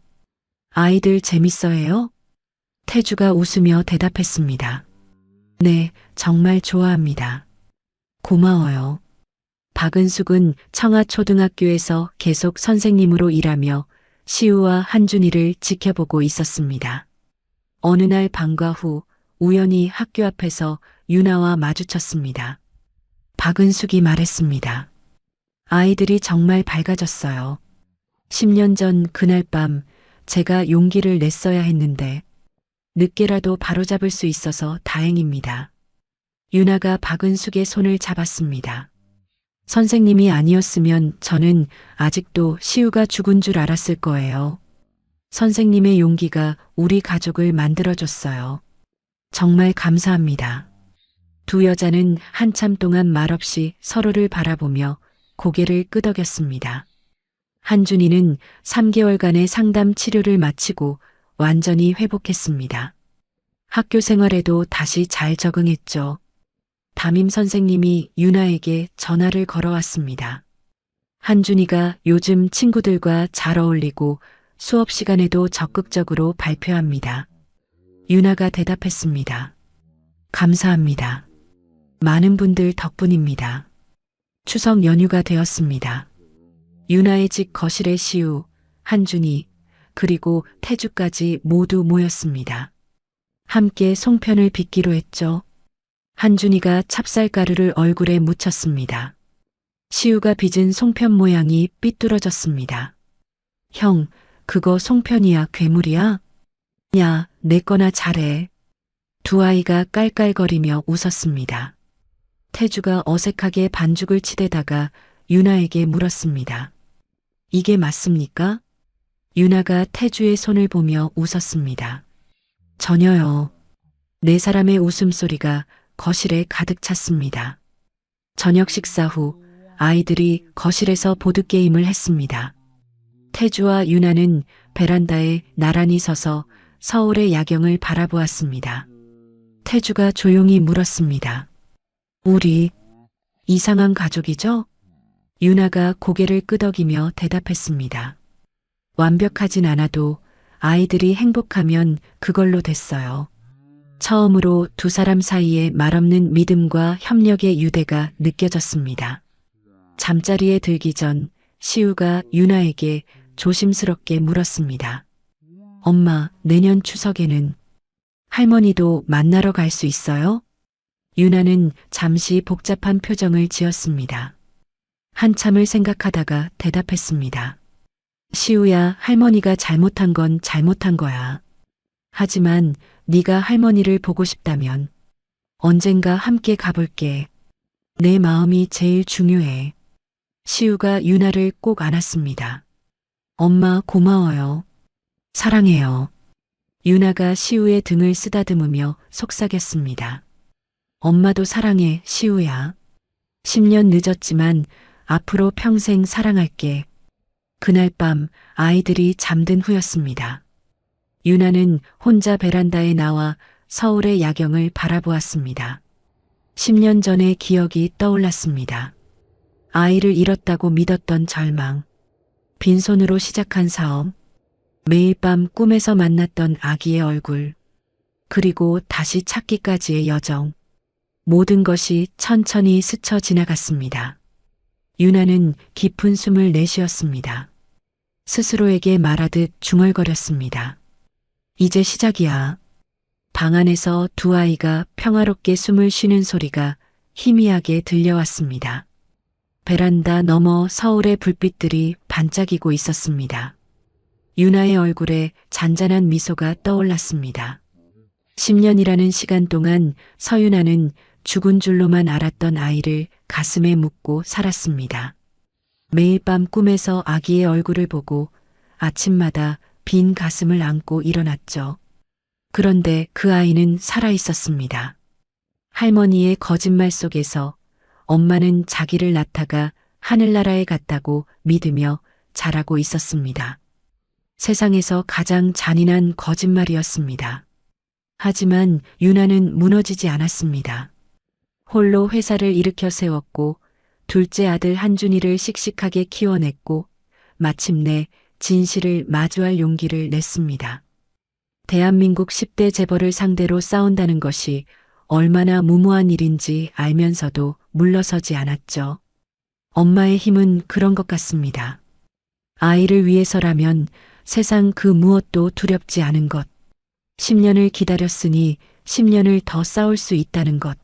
A: 아이들 재밌어해요? 태주가 웃으며 대답했습니다. 네, 정말 좋아합니다. 고마워요. 박은숙은 청아초등학교에서 계속 선생님으로 일하며 시우와 한준이를 지켜보고 있었습니다. 어느 날 방과 후 우연히 학교 앞에서 유나와 마주쳤습니다. 박은숙이 말했습니다. 아이들이 정말 밝아졌어요. 10년 전 그날 밤 제가 용기를 냈어야 했는데 늦게라도 바로잡을 수 있어서 다행입니다. 유나가 박은숙의 손을 잡았습니다. 선생님이 아니었으면 저는 아직도 시우가 죽은 줄 알았을 거예요. 선생님의 용기가 우리 가족을 만들어줬어요. 정말 감사합니다. 두 여자는 한참 동안 말없이 서로를 바라보며 고개를 끄덕였습니다. 한준이는 3개월간의 상담 치료를 마치고 완전히 회복했습니다. 학교 생활에도 다시 잘 적응했죠. 담임 선생님이 유나에게 전화를 걸어왔습니다. 한준이가 요즘 친구들과 잘 어울리고 수업 시간에도 적극적으로 발표합니다. 유나가 대답했습니다. 감사합니다. 많은 분들 덕분입니다. 추석 연휴가 되었습니다. 유나의 집 거실에 시우, 한준이, 그리고 태주까지 모두 모였습니다. 함께 송편을 빚기로 했죠. 한준이가 찹쌀가루를 얼굴에 묻혔습니다. 시우가 빚은 송편 모양이 삐뚤어졌습니다. 형, 그거 송편이야, 괴물이야? 야, 내 거나 잘해. 두 아이가 깔깔거리며 웃었습니다. 태주가 어색하게 반죽을 치대다가 유나에게 물었습니다. 이게 맞습니까? 유나가 태주의 손을 보며 웃었습니다. 전혀요. 네 사람의 웃음소리가 거실에 가득 찼습니다. 저녁 식사 후 아이들이 거실에서 보드게임을 했습니다. 태주와 유나는 베란다에 나란히 서서 서울의 야경을 바라보았습니다. 태주가 조용히 물었습니다. 우리 이상한 가족이죠? 유나가 고개를 끄덕이며 대답했습니다. 완벽하진 않아도 아이들이 행복하면 그걸로 됐어요. 처음으로 두 사람 사이에 말없는 믿음과 협력의 유대가 느껴졌습니다. 잠자리에 들기 전 시우가 유나에게 조심스럽게 물었습니다. 엄마, 내년 추석에는 할머니도 만나러 갈 수 있어요? 유나는 잠시 복잡한 표정을 지었습니다. 한참을 생각하다가 대답했습니다. 시우야, 할머니가 잘못한 건 잘못한 거야. 하지만 네가 할머니를 보고 싶다면 언젠가 함께 가볼게. 내 마음이 제일 중요해. 시우가 유나를 꼭 안았습니다. 엄마 고마워요. 사랑해요. 유나가 시우의 등을 쓰다듬으며 속삭였습니다. 엄마도 사랑해, 시우야. 10년 늦었지만 앞으로 평생 사랑할게. 그날 밤 아이들이 잠든 후였습니다. 유나는 혼자 베란다에 나와 서울의 야경을 바라보았습니다. 10년 전의 기억이 떠올랐습니다. 아이를 잃었다고 믿었던 절망, 빈손으로 시작한 사업, 매일 밤 꿈에서 만났던 아기의 얼굴, 그리고 다시 찾기까지의 여정. 모든 것이 천천히 스쳐 지나갔습니다. 유나는 깊은 숨을 내쉬었습니다. 스스로에게 말하듯 중얼거렸습니다. 이제 시작이야. 방 안에서 두 아이가 평화롭게 숨을 쉬는 소리가 희미하게 들려왔습니다. 베란다 너머 서울의 불빛들이 반짝이고 있었습니다. 유나의 얼굴에 잔잔한 미소가 떠올랐습니다. 10년이라는 시간 동안 서유나는 죽은 줄로만 알았던 아이를 가슴에 묻고 살았습니다. 매일 밤 꿈에서 아기의 얼굴을 보고 아침마다 빈 가슴을 안고 일어났죠. 그런데 그 아이는 살아 있었습니다. 할머니의 거짓말 속에서 엄마는 자기를 낳다가 하늘나라에 갔다고 믿으며 자라고 있었습니다. 세상에서 가장 잔인한 거짓말이었습니다. 하지만 유나는 무너지지 않았습니다. 홀로 회사를 일으켜 세웠고 둘째 아들 한준이를 씩씩하게 키워냈고 마침내 진실을 마주할 용기를 냈습니다. 대한민국 10대 재벌을 상대로 싸운다는 것이 얼마나 무모한 일인지 알면서도 물러서지 않았죠. 엄마의 힘은 그런 것 같습니다. 아이를 위해서라면 세상 그 무엇도 두렵지 않은 것. 10년을 기다렸으니 10년을 더 싸울 수 있다는 것.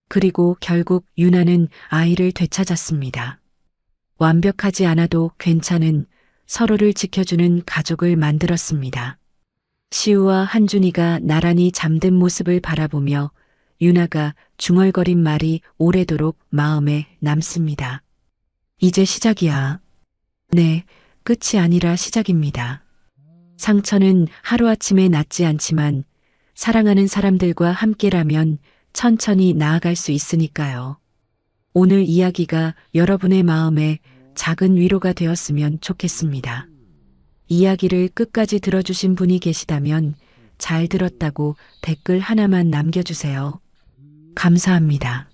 A: 그리고 결국 유나는 아이를 되찾았습니다. 완벽하지 않아도 괜찮은 서로를 지켜주는 가족을 만들었습니다. 시우와 한준이가 나란히 잠든 모습을 바라보며 유나가 중얼거린 말이 오래도록 마음에 남습니다. 이제 시작이야. 네, 끝이 아니라 시작입니다. 상처는 하루아침에 낫지 않지만 사랑하는 사람들과 함께라면 천천히 나아갈 수 있으니까요. 오늘 이야기가 여러분의 마음에 작은 위로가 되었으면 좋겠습니다. 이야기를 끝까지 들어주신 분이 계시다면 잘 들었다고 댓글 하나만 남겨주세요. 감사합니다.